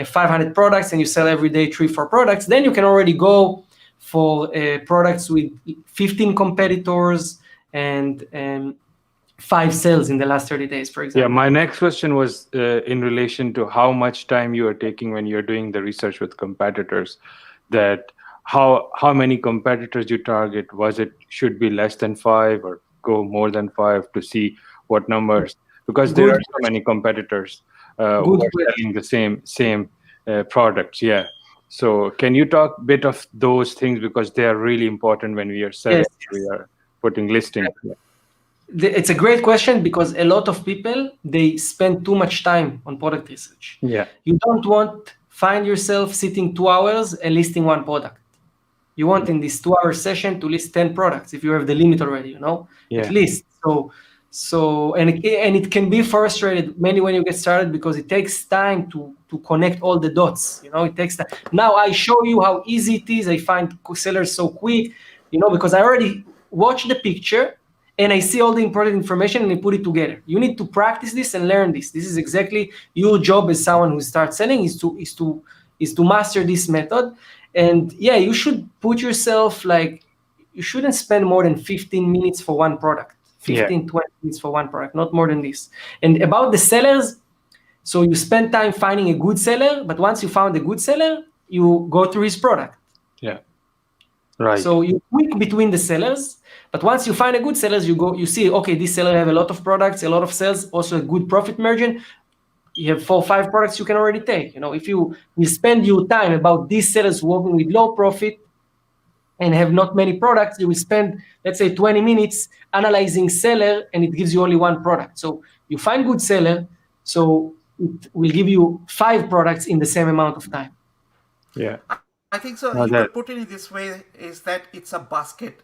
500 products and you sell every day 3-4 products, then you can already go for products with 15 competitors and 5 sales in the last 30 days, for example. Yeah, my next question was in relation to how much time you are taking when you're doing the research with competitors. That how many competitors you target? Should be less than 5 or go more than 5 to see what numbers? Because there are so many competitors who are selling the same products. Yeah. So can you talk a bit of those things, because they are really important when we are selling, we are putting listing. Yeah. It's a great question, because a lot of people, they spend too much time on product research. Yeah. You don't want find yourself sitting 2 hours and listing one product. You want in this 2-hour session to list 10 products if you have the limit already, at least. So and it can be frustrated mainly when you get started, because it takes time to connect all the dots. It takes time. Now I show you how easy it is. I find sellers so quick, because I already watched the picture and I see all the important information and I put it together. You need to practice this and learn this. This is exactly your job as someone who starts selling, is to master this method. And yeah, you should put yourself you shouldn't spend more than 15 minutes for one product. 20 minutes for one product, not more than this. And about the sellers, so you spend time finding a good seller, but once you found a good seller, you go through his product. Yeah. Right. So you click between the sellers, but once you find a good sellers, you see, okay, this seller have a lot of products, a lot of sales, also a good profit margin. You have 4 or 5 products you can already take. If you spend your time about these sellers working with low profit and have not many products, you will spend, let's say, 20 minutes analyzing seller, and it gives you only one product. So you find good seller, so it will give you 5 products in the same amount of time. Yeah. I think so. You could put it in this way, is that it's a basket,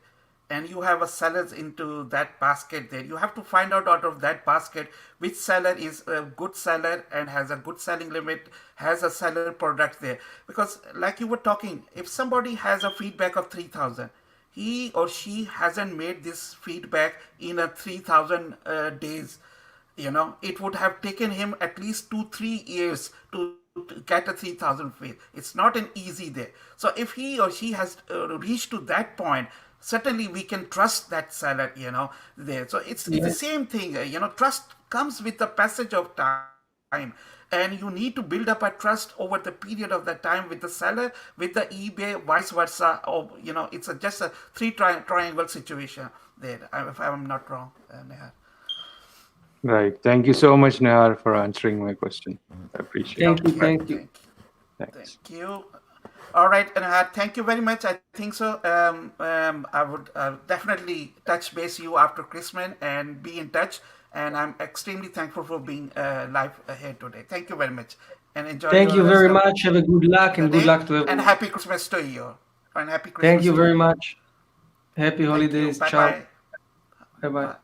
and you have a sellers into that basket there. You have to find out of that basket which seller is a good seller and has a good selling limit, has a seller product there. Because like you were talking, if somebody has a feedback of 3,000, he or she hasn't made this feedback in a 3,000 days, it would have taken him at least 2-3 years to get a 3,000 feed. It's not an easy there. So if he or she has reached to that point, certainly we can trust that seller, there. So it's the same thing, trust comes with the passage of time, and you need to build up a trust over the period of that time with the seller, with the eBay, vice versa. Or, it's just a 3-triangle situation there, if I'm not wrong, Nahar. Right. Thank you so much, Nahar, for answering my question. I appreciate it. Thank you. Thanks. Thank you. All right, Nahar, thank you very much. I think so. I would definitely touch base you after Christmas and be in touch. And I'm extremely thankful for being live here today. Thank you very much. And enjoy. Thank you very much. Have a good luck, and good luck to everyone. And happy Christmas to you. And happy Christmas. Thank you very much. Happy holidays. Bye Ciao. bye. Bye bye.